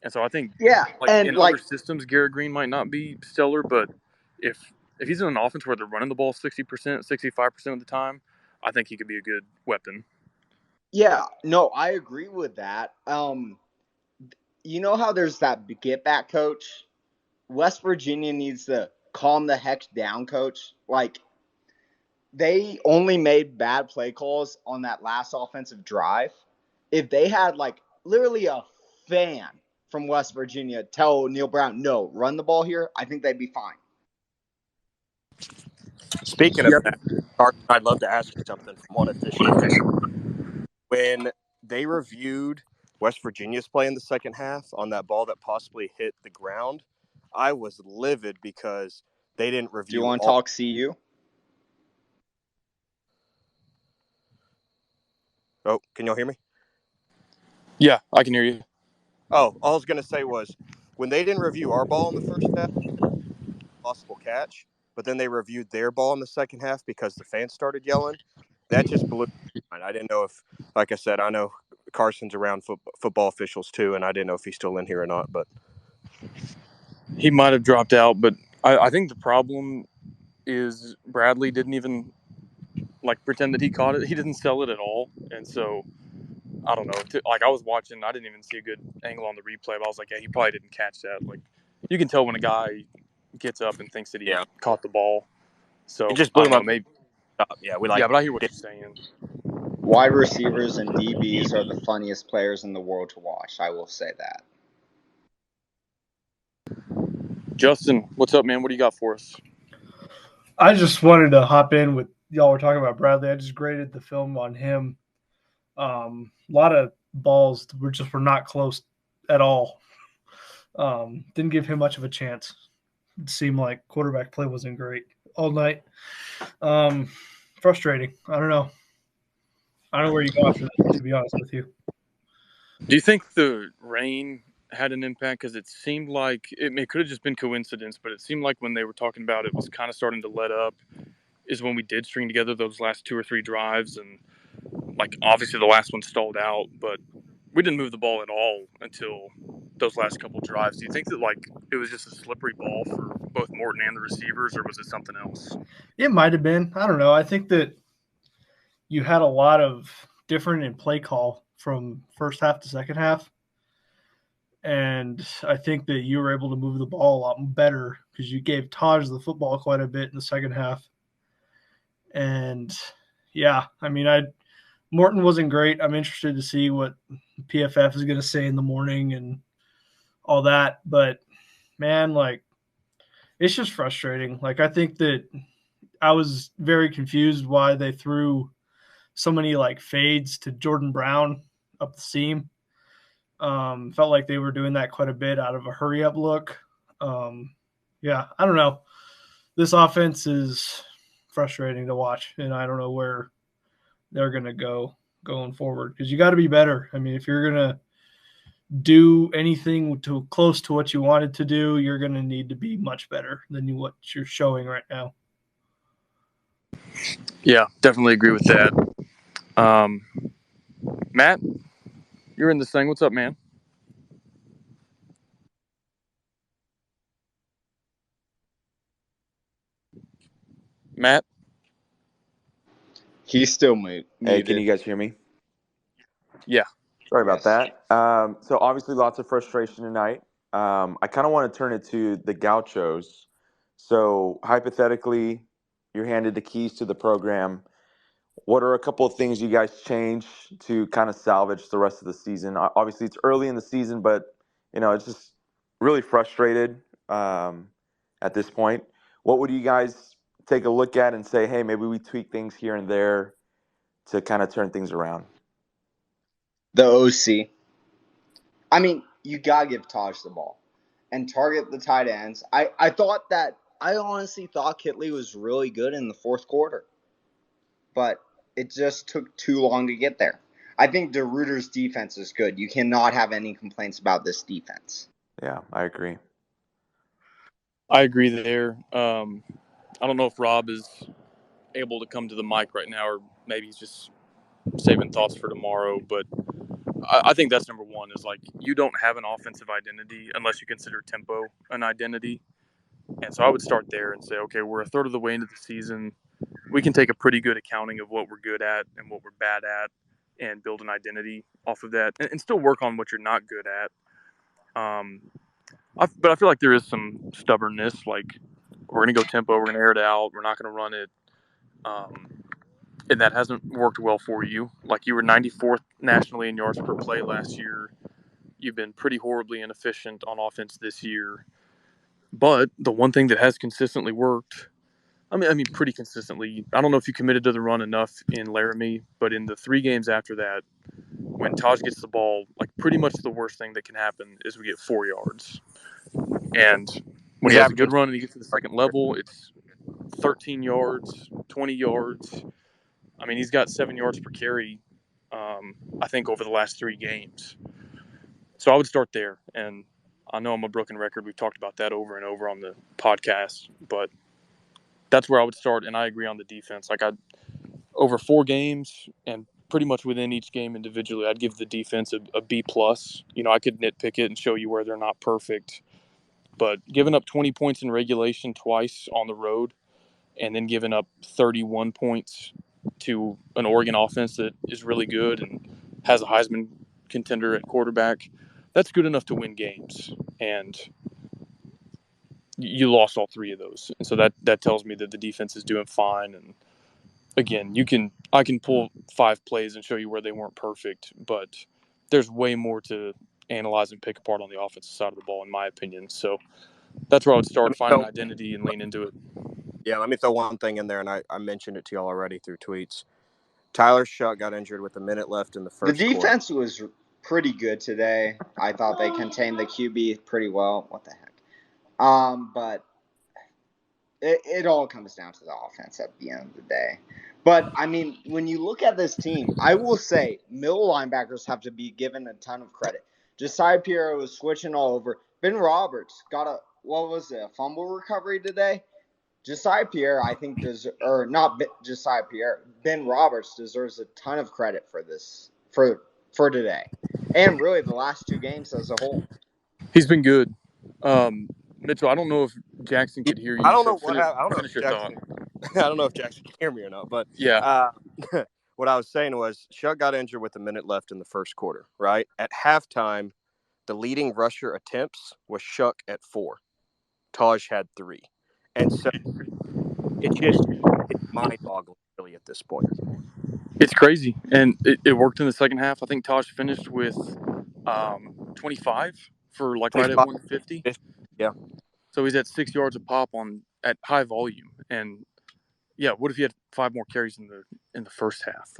And so I think Yeah, like and in other systems, Garrett Green might not be stellar, but if he's in an offense where they're running the ball 60%, 65% of the time, I think he could be a good weapon. yeah, no, I agree with that. You know how there's that get back coach? West Virginia needs to calm the heck down, coach. Like, they only made bad play calls on that last offensive drive. If they had, like, literally a fan from West Virginia tell Neil Brown, no, run the ball here, I think they'd be fine. Speaking of that, Carson, I'd love to ask you something from one officiating. When they reviewed West Virginia's play in the second half on that ball that possibly hit the ground, I was livid because they didn't Do you review want to all. talk CU? Oh, can y'all hear me? Yeah, I can hear you. Oh, all I was going to say was when they didn't review our ball in the first half, possible catch, but then they reviewed their ball in the second half because the fans started yelling. That just blew my mind. I didn't know if, like I said, I know Carson's around football officials too, and I didn't know if he's still in here or not. But He might have dropped out, but I think the problem is Bradley didn't even like pretend that he caught it. He didn't sell it at all, and so I don't know. Like I was watching, I didn't even see a good angle on the replay, but I was like, yeah, he probably didn't catch that. Like you can tell when a guy gets up and thinks that he yeah, caught the ball. it So just I blew don't my know. Maybe up. Yeah, yeah, but I hear what you're saying. Wide receivers and DBs are the funniest players in the world to watch. I will say that. Justin, what's up, man? What do you got for us? I just wanted to hop in with y'all were talking about Bradley. I just graded the film on him. A lot of balls were not close at all. Didn't give him much of a chance. It seemed like quarterback play wasn't great all night. Frustrating. I don't know. I don't know where you go after that, to be honest with you. Do you think the rain had an impact? Because it seemed like it could have just been coincidence, but it seemed like when they were talking about it was kind of starting to let up is when we did string together those last 2 or 3 drives, and like obviously the last one stalled out, but we didn't move the ball at all until those last couple drives. Do you think that like it was just a slippery ball for both Morton and the receivers, or was it something else? It might have been. I don't know. I think that you had a lot of different in play call from first half to second half. And I think that you were able to move the ball a lot better because you gave Taj the football quite a bit in the second half. And yeah, I mean, Morton wasn't great. I'm interested to see what PFF is going to say in the morning and all that. But man, like, it's just frustrating. Like, I think that I was very confused why they threw so many like fades to Jordan Brown up the seam. Felt like they were doing that quite a bit out of a hurry up look. Yeah, I don't know. This offense is frustrating to watch, and I don't know where they're going to go going forward because you got to be better. I mean, if you're going to do anything to close to what you wanted to do, you're going to need to be much better than what you're showing right now. Yeah, definitely agree with that. Matt, you're in this thing. What's up, man? Matt? He's still muted. Hey, can you guys hear me? Yeah. Sorry about Yes. that. So obviously lots of frustration tonight. I kind of want to turn it to the Gauchos. So hypothetically, you're handed the keys to the program. What are a couple of things you guys change to kind of salvage the rest of the season? Obviously, it's early in the season, but it's just really frustrated at this point. What would you guys take a look at and say, hey, maybe we tweak things here and there to kind of turn things around? The OC. I mean, you gotta give Taj the ball and target the tight ends. I honestly thought Kitley was really good in the fourth quarter, but it just took too long to get there. I think DeRuyter's defense is good. You cannot have any complaints about this defense. Yeah, I agree. I agree there. I don't know if Rob is able to come to the mic right now, or maybe he's just saving thoughts for tomorrow. But I think that's number one, is like, you don't have an offensive identity unless you consider tempo an identity. And so I would start there and say, okay, we're a third of the way into the season. We can take a pretty good accounting of what we're good at and what we're bad at and build an identity off of that, and still work on what you're not good at. But I feel like there is some stubbornness. Like, we're going to go tempo, we're going to air it out, we're not going to run it. And that hasn't worked well for you. Like, you were 94th nationally in yards per play last year. You've been pretty horribly inefficient on offense this year. But the one thing that has consistently worked, I mean, pretty consistently, I don't know if you committed to the run enough in Laramie, but in the 3 games after that, when Taj gets the ball, like, pretty much the worst thing that can happen is we get 4 yards. And when he has a good run and he gets to the second level, it's 13 yards, 20 yards. I mean, he's got 7 yards per carry, I think, over the last 3 games. So I would start there. And I know I'm a broken record. We've talked about that over and over on the podcast, but that's where I would start. And I agree on the defense. Like, over 4 games and pretty much within each game individually, I'd give the defense a B plus. I could nitpick it and show you where they're not perfect, but giving up 20 points in regulation twice on the road, and then giving up 31 points to an Oregon offense that is really good and has a Heisman contender at quarterback, that's good enough to win games. And you lost all 3 of those. And so that tells me that the defense is doing fine. And again, I can pull 5 plays and show you where they weren't perfect, but there's way more to analyze and pick apart on the offensive side of the ball, in my opinion. So that's where I would start, find an identity and lean into it. Yeah, let me throw one thing in there, and I mentioned it to y'all already through tweets. Tyler Shuck got injured with a minute left in the first The quarter. defense was pretty good today. I thought they contained the QB pretty well. What the heck? But it all comes down to the offense at the end of the day. But, I mean, when you look at this team, I will say middle linebackers have to be given a ton of credit. Josiah Pierre was switching all over. Ben Roberts got a fumble recovery today? Josiah Pierre, I think, Josiah Pierre, Ben Roberts deserves a ton of credit for this, for today. And really the last 2 games as a whole. He's been good. Mitchell, I don't know if Jackson could hear you. I don't So know what happened. I don't know finish if your thought. I don't know if Jackson can hear me or not, but Yeah. what I was saying was Shuck got injured with a minute left in the first quarter, right? At halftime, the leading rusher attempts was Shuck at 4. Taj had 3. And so it's mind-boggling, really, at this point. It's crazy. And it worked in the second half. I think Taj finished with 25 for like right at 150. Yeah. So he's at 6 yards a pop at high volume. And yeah, what if he had 5 more carries in the first half?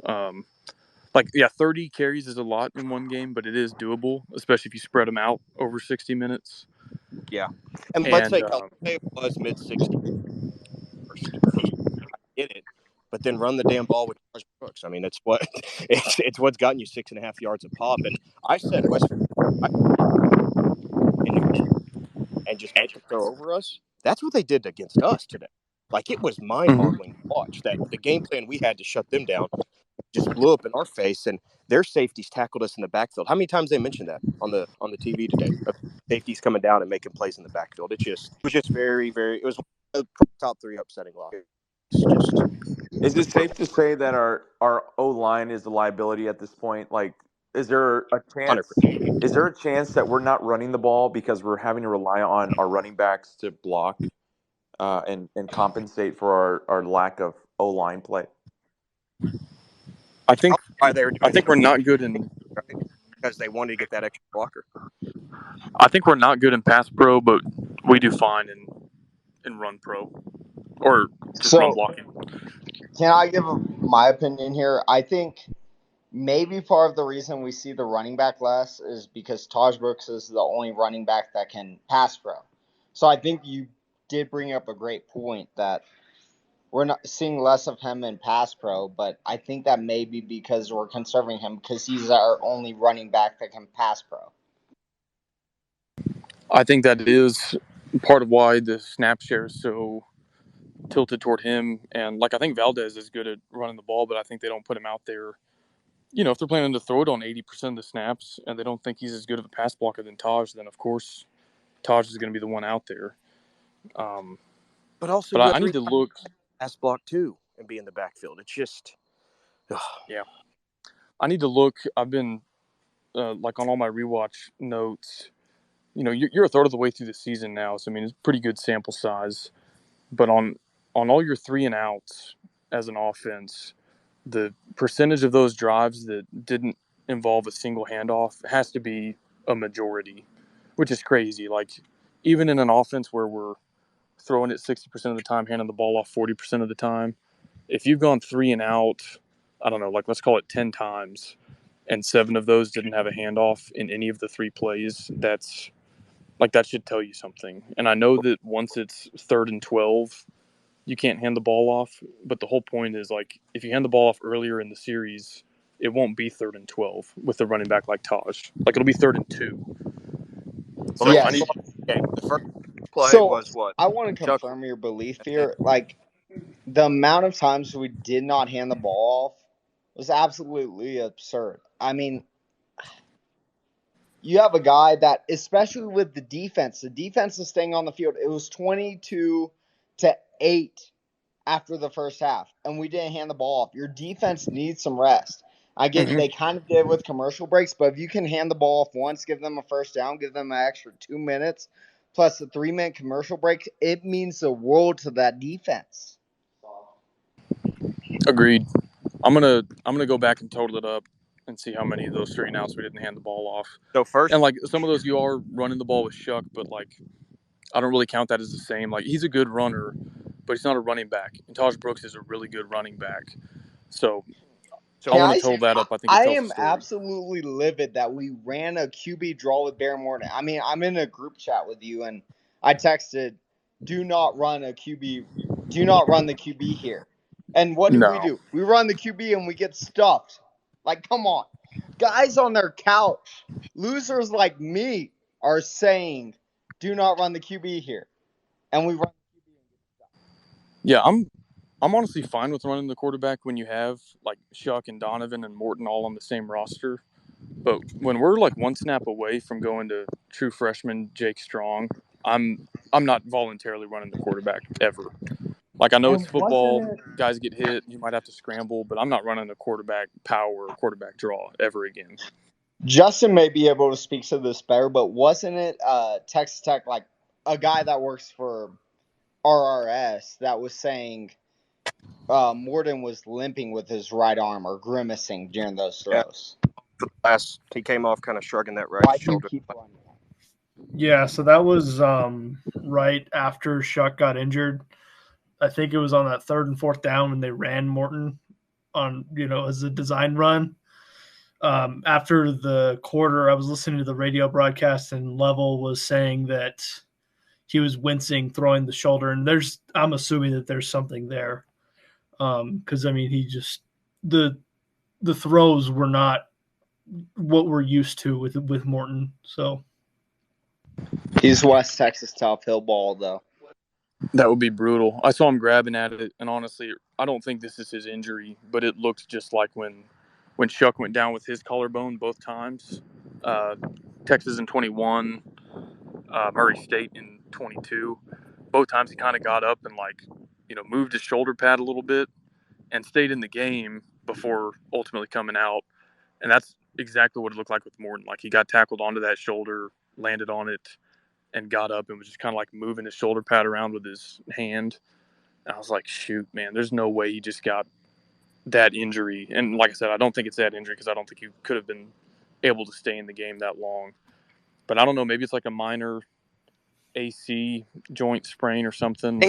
30 carries is a lot in one game, but it is doable, especially if you spread them out over 60 minutes. Yeah. And let's say it was mid-60s first. I get it. But then run the damn ball with Josh Brooks. I mean, it's what's gotten you 6.5 yards a pop. And I said West and just make them throw over us. That's what they did against us today. Like, it was mind-boggling to watch that the game plan we had to shut them down just blew up in our face, and their safeties tackled us in the backfield. How many times they mentioned that on the TV today? Safeties coming down and making plays in the backfield. It was just very, very. It was one of the top 3 upsetting losses. It's just Is it safe to say that our O line is the liability at this point? Like, is there a chance? 100%. Is there a chance that we're not running the ball because we're having to rely on our running backs to block and compensate for our lack of O line play? I It's think probably why they were I doing think we're not good in right? Because they wanted to get that extra blocker. I think we're not good in pass pro, but we do fine in run pro or just run So, blocking. can I give my opinion here? I think maybe part of the reason we see the running back less is because Taj Brooks is the only running back that can pass pro. So I think you did bring up a great point that we're not seeing less of him in pass pro, but I think that may be because we're conserving him because he's our only running back that can pass pro. I think that is part of why the snap share is so tilted toward him. And like I think Valdez is good at running the ball, but I think they don't put him out there. If they're planning to throw it on 80% of the snaps and they don't think he's as good of a pass blocker than Taj, then of course Taj is going to be the one out there. Um, But also, but you I, have I need to look. pass block too and be in the backfield. It's just, ugh. Yeah, I need to look. I've been like on all my rewatch notes. You're a third of the way through the season now, so I mean it's a pretty good sample size. But on all your 3 and outs as an offense, the percentage of those drives that didn't involve a single handoff has to be a majority, which is crazy. Like even in an offense where we're throwing it 60% of the time, handing the ball off 40% of the time, if you've gone 3 and out, I don't know, like let's call it 10 times, and 7 of those didn't have a handoff in any of the 3 plays, that should tell you something. And I know that once it's 3rd and 12, you can't hand the ball off. But the whole point is like if you hand the ball off earlier in the series, it won't be 3rd and 12 with a running back like Taj. Like it'll be 3rd and 2. Well, that's So I Yes. need. the game. The first play So was what? I want to Chuck, confirm your belief and then here. Like the amount of times we did not hand the ball off was absolutely absurd. I mean, you have a guy that, especially with the defense is staying on the field. It was 22-8 after the first half, and we didn't hand the ball off. Your defense needs some rest. I get Mhm. they kind of did with commercial breaks, but if you can hand the ball off once, give them a first down, give them an extra 2 minutes, plus the 3-minute commercial break, it means the world to that defense. Agreed. I'm gonna go back and total it up and see how many of those 3 and outs we didn't hand the ball off. so And first, like some of those you are running the ball with Shuck, but like I don't really count that as the same. Like he's a good runner, but he's not a running back. And Taj Brooks is a really good running back. So I so Can want I? to total that up. I think it I tells the am story. absolutely livid that we ran a QB draw with Bear Morton. I mean, I'm in a group chat with you, and I texted, "Do not run a QB. Do not run the QB here." And what No. do? We run the QB and we get stuffed. Like, come on, guys on their couch, losers like me are saying, "Do not run the QB here," and we run. Yeah, I'm honestly fine with running the quarterback when you have like Shuck and Donovan and Morton all on the same roster. But when we're like one snap away from going to true freshman Jake Strong, I'm not voluntarily running the quarterback ever. Like I know it's And wasn't football, it? guys get hit, you might have to scramble, but I'm not running a quarterback power or quarterback draw ever again. Justin may be able to speak to this better, but wasn't it Texas Tech, like a guy that works for RRS, that was saying Morton was limping with his right arm or grimacing during those yeah, throws? for the last, he came off kind of shrugging that right Why do you shoulder. keep running that? Yeah, so that was right after Shuck got injured. I think it was on that 3rd and 4th down when they ran Morton on, as a design run. After the quarter, I was listening to the radio broadcast, and Level was saying that he was wincing throwing the shoulder, and I'm assuming that there's something there, because I mean the throws were not what we're used to with Morton. So He's West Texas tough. He'll ball though. That would be brutal. I saw him grabbing at it, and honestly, I don't think this is his injury, but it looked just like when Shuck went down with his collarbone both times. Uh, Texas in 21, Murray State in 22. Both times he kind of got up and moved his shoulder pad a little bit, and stayed in the game before ultimately coming out. And that's exactly what it looked like with Morton. Like he got tackled onto that shoulder, landed on it, and got up and was just kind of like moving his shoulder pad around with his hand. And I was like, shoot, man, there's no way he just got that injury. And like I said, I don't think it's that injury because I don't think he could have been able to stay in the game that long. But I don't know, maybe it's like a minor AC joint sprain or something.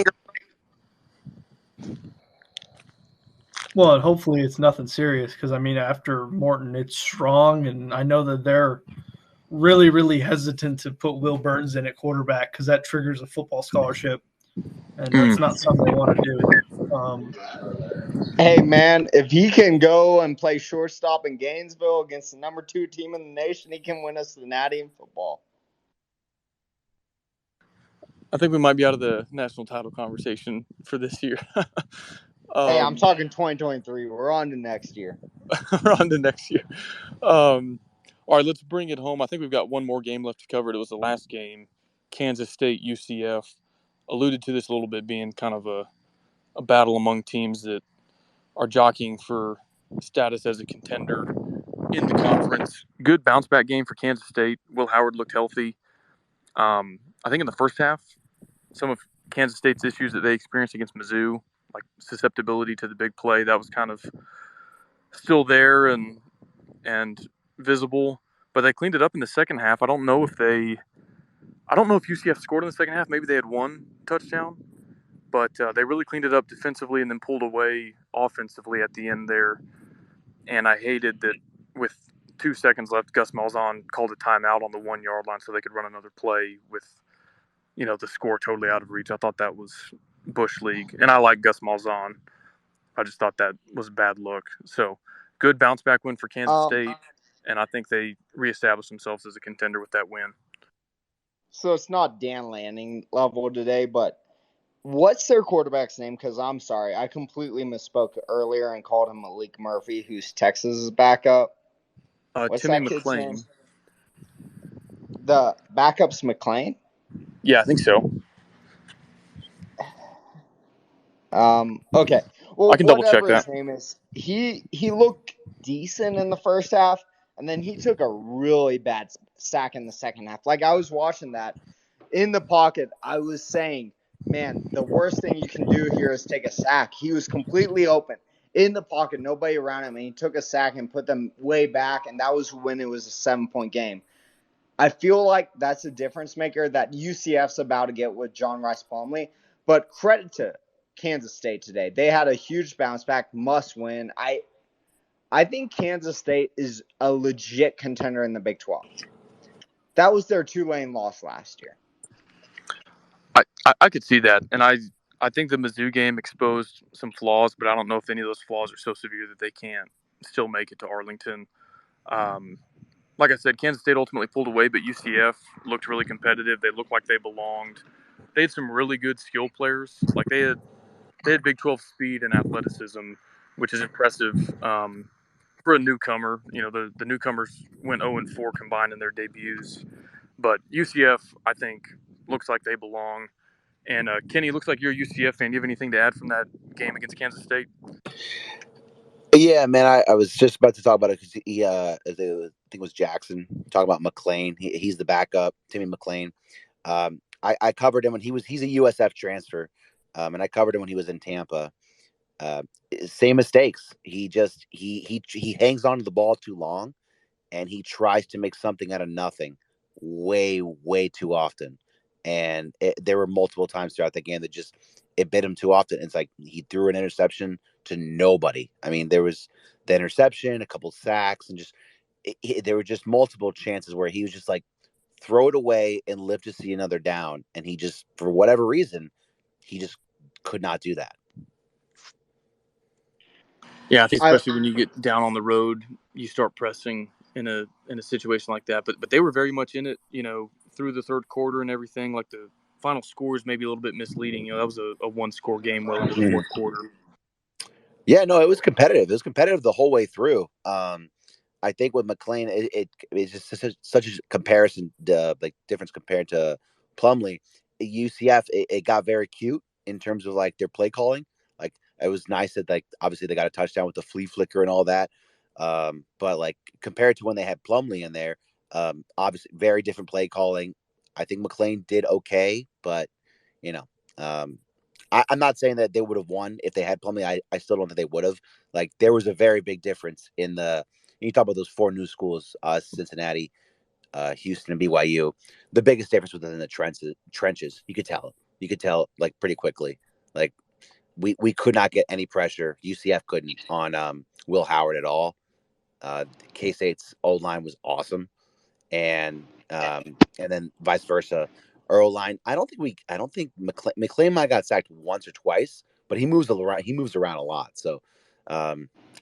Well, and hopefully it's nothing serious because I mean, after Morton, it's strong, and I know that they're really, really hesitant to put Will Burns in at quarterback because that triggers a football scholarship, and that's not something they want to do. Hey man, if he can go and play shortstop in Gainesville against the number 2 team in the nation, he can win us the Natty in football. I think we might be out of the national title conversation for this year. Hey, I'm talking 2023. We're on to next year. We're on to next year. All right, let's bring it home. I think we've got one more game left to cover. It was the last game, Kansas State UCF. Alluded to this a little bit being kind of a battle among teams that are jockeying for status as a contender in the conference. Good bounce back game for Kansas State. Will Howard looked healthy. I think in the first half, some of Kansas State's issues that they experienced against Mizzou, like susceptibility to the big play, that was kind of still there and visible. But they cleaned it up in the second half. I don't know if UCF scored in the second half. Maybe they had one touchdown, but they really cleaned it up defensively and then pulled away offensively at the end there. And I hated that with 2 seconds left, Gus Malzahn called a timeout on the 1 yard line so they could run another play with, the score totally out of reach. I thought that was Bush League. And I like Gus Malzahn. I just thought that was a bad look. So good bounce back win for Kansas State. And I think they reestablished themselves as a contender with that win. So it's not Dan Lanning level today, but what's their quarterback's name? Because I'm sorry, I completely misspoke earlier and called him Malik Murphy, who's Texas's backup. What's Timmy that kid's name? McClain. The backup's McClain? Yeah, I think so. Okay. Well, I can double check whatever that. his name is, he looked decent in the first half, and then he took a really bad sack in the second half. Like I was watching that in the pocket, I was saying, man, the worst thing you can do here is take a sack. He was completely open in the pocket, nobody around him, and he took a sack and put them way back, and that was when it was a 7-point game. I feel like that's a difference maker that UCF's about to get with John Rice Plumlee, but credit to Kansas State today. They had a huge bounce back, must win. I think Kansas State is a legit contender in the Big 12. That was their Tulane loss last year. I could see that, and I think the Mizzou game exposed some flaws, but I don't know if any of those flaws are so severe that they can't still make it to Arlington. Like I said, Kansas State ultimately pulled away, but UCF looked really competitive. They looked like they belonged. They had some really good skill players. Like they had Big 12 speed and athleticism, which is impressive for a newcomer. The newcomers went 0-4 combined in their debuts, but UCF I think looks like they belong. And Kenny, looks like you're a UCF fan. Do you have anything to add from that game against Kansas State? Yeah, man, I was just about to talk about it because I think it was Jackson talking about McClain. He's the backup, Timmy McClain. I covered him when he's a USF transfer, and I covered him when he was in Tampa. Same mistakes. He hangs on to the ball too long, and he tries to make something out of nothing way too often. And there were multiple times throughout the game that just it bit him too often. It's like he threw an interception to nobody. I mean, there was the interception, a couple sacks, and just there were just multiple chances where he was just like throw it away and live to see another down. And he just, for whatever reason, he just could not do that. Yeah, I think especially when you get down on the road, you start pressing in a situation like that. But they were very much in it, through the third quarter and everything. Like the final score is maybe a little bit misleading. That was a one-score game well into the fourth quarter. Yeah, no, it was competitive. It was competitive the whole way through. I think with McClain, it's just such a comparison, like difference compared to Plumlee. UCF, it got very cute in terms of like their play calling. Like It was nice that like obviously they got a touchdown with the flea flicker and all that. But like compared to when they had Plumlee in there, obviously very different play calling. I think McLean did okay, but you know, um, I'm not saying that they would have won if they had Plumlee. I still don't think they would have. Like there was a very big difference in the. You talk about those four new schools, Cincinnati, Houston, and BYU. The biggest difference within the trenches. You could tell. You could tell like pretty quickly. Like we could not get any pressure. UCF couldn't on Will Howard at all. K State's old line was awesome, and then vice versa. Our O line. I don't think McLean might got sacked once or twice, but he moves around. He moves around a lot. So,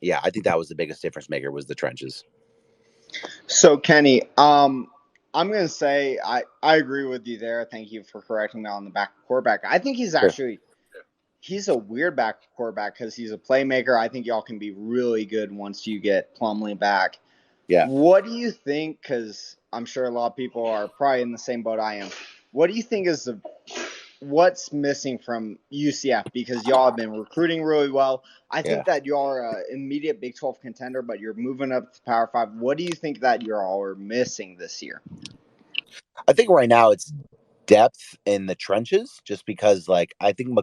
yeah, I think that was the biggest difference maker was the trenches. So Kenny, I'm gonna say I agree with you there. Thank you for correcting me on the back quarterback. I think Sure. he's a weird back quarterback because he's a playmaker. I think y'all can be really good once you get Plumlee back. Yeah. What do you think? Because I'm sure a lot of people are probably in the same boat I am. What do you think is what's missing from UCF? Because y'all have been recruiting really well. I Yeah. think that y'all are an immediate Big 12 contender, but you're moving up to Power 5. What do you think that y'all are missing this year? I think right now it's depth in the trenches, just because like I think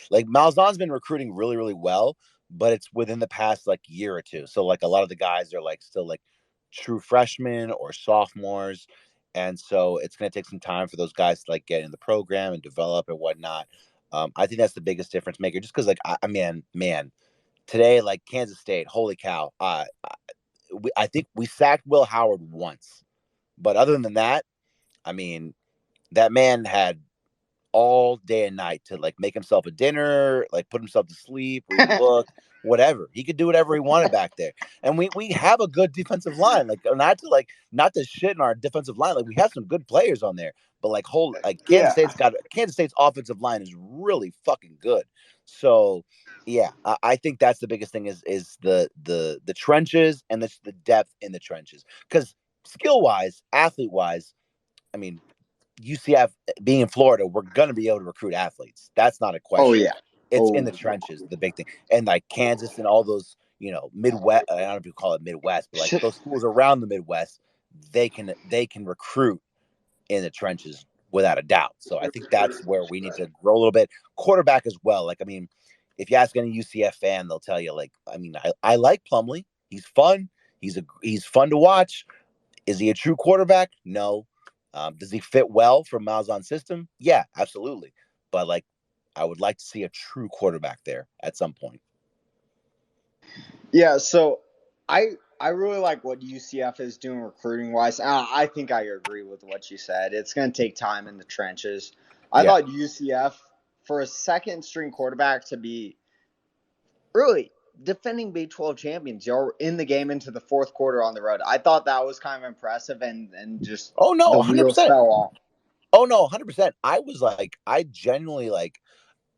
like Malzahn's been recruiting really really well, but it's within the past like year or two. So like a lot of the guys are like still like true freshmen or sophomores, and so it's going to take some time for those guys to like get in the program and develop and whatnot. I think that's the biggest difference maker, just because like I mean, man, today like Kansas State, holy cow! I think we sacked Will Howard once, but other than that, I mean, that man had all day and night to like make himself a dinner, like put himself to sleep, read a book, whatever. He could do whatever he wanted back there. And we have a good defensive line. Not to shit in our defensive line. Like we have some good players on there. But Yeah. Kansas State's offensive line is really fucking good. So yeah, I think that's the biggest thing is the trenches and the depth in the trenches. Because skill wise, athlete wise, I mean, UCF being in Florida, we're gonna be able to recruit athletes. That's not a Oh question. yeah. It's in the Oh. trenches, the big thing, and like Kansas and all those, Midwest. I don't know if you call it Midwest, but like those schools around the Midwest, they can recruit in the trenches without a doubt. So I think that's where we need to grow a little bit. Quarterback as well. Like I mean, if you ask any UCF fan, they'll tell you like, I mean, I like Plumlee. He's fun. He's fun to watch. Is he a true quarterback? No. Does he fit well from Malzahn's system? Yeah, absolutely. But like, I would like to see a true quarterback there at some point. Yeah, so I really like what UCF is doing recruiting wise. I think I agree with what you said. It's going to take time in the trenches. I Yeah. thought UCF for a second string quarterback to be really defending Big 12 champions, you're in the game into the fourth quarter on the road. I thought that was kind of impressive, and just Oh no, the 100%. wheels fell off. Oh no, 100%. I was like, I genuinely like,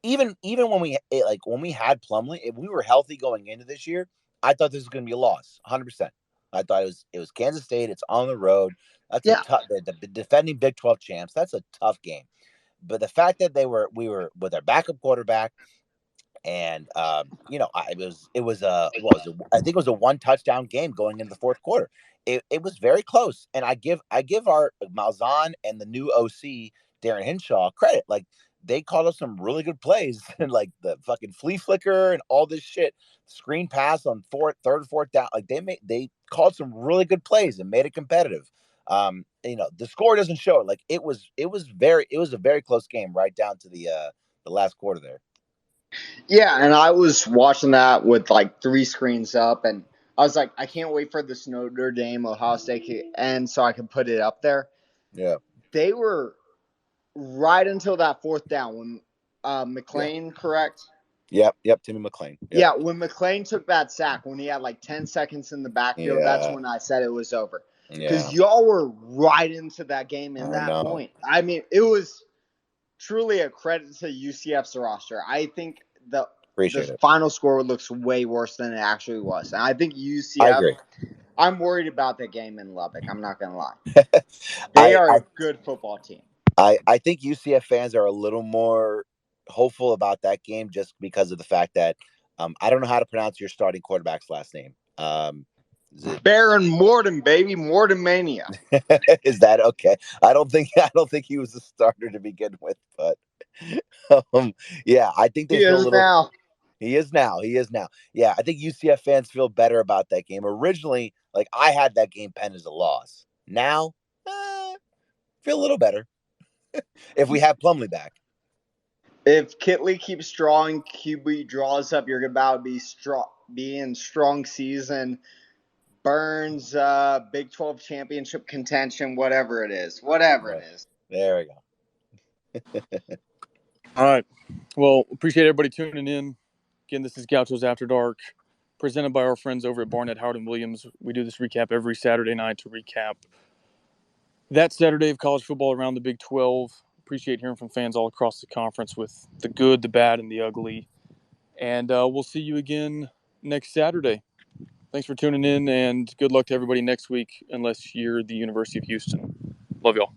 even when we had Plumlee, if we were healthy going into this year, I thought this was going to be a loss. 100%. I thought it was Kansas State. It's on the road. That's a Yeah, tough. The defending Big 12 champs. That's a tough game. But the fact that we were with our backup quarterback, and it was a what was it? I think it was a one touchdown game going into the fourth quarter. It was very close, and I give our Malzahn and the new OC Darren Hinshaw credit. Like they called us some really good plays, and like the fucking flea flicker and all this shit, screen pass on third, fourth down. Like they called some really good plays and made it competitive. The score doesn't show it. Like it was a very close game right down to the last quarter there. yeah, and I was watching that with like three screens up, and I was like, I can't wait for this Notre Dame Ohio State end so I can put it up there. Yeah. They were right until that fourth down when Yeah. McLean, correct? Yep. Timmy McLean. Yep. Yeah, when McLean took that sack, when he had like 10 seconds in the backfield, that's Yeah. when I said it was over. Yeah. Because y'all were right into that game in I that know. point. I mean, it was truly a credit to UCF's roster. I think the Appreciate it. final score looks way worse than it actually was. And I think I UCF, agree. I'm worried about the game in Lubbock. I'm not going to lie. They I, are I a good football team. I think UCF fans are a little more hopeful about that game just because of the fact that I don't know how to pronounce your starting quarterback's last name. Is it Baron Morton, baby, Morton Mania. is that okay? I don't think he was a starter to begin with, but yeah, I think He they feel a is little. now. He is now. He is now. Yeah, I think UCF fans feel better about that game. Originally, like I had that game pen as a loss. Now, feel a little better if we have Plumlee back. If Kitley keeps drawing QB draws up, you're about to be in strong season. Burns, Big 12 championship contention, whatever it is. Whatever it is. There we go. All right. Well, appreciate everybody tuning in. Again, this is Gauchos After Dark, presented by our friends over at Barnett, Howard, and Williams. We do this recap every Saturday night to recap that Saturday of college football around the Big 12. Appreciate hearing from fans all across the conference with the good, the bad, and the ugly. And we'll see you again next Saturday. Thanks for tuning in, and good luck to everybody next week, unless you're the University of Houston. Love y'all.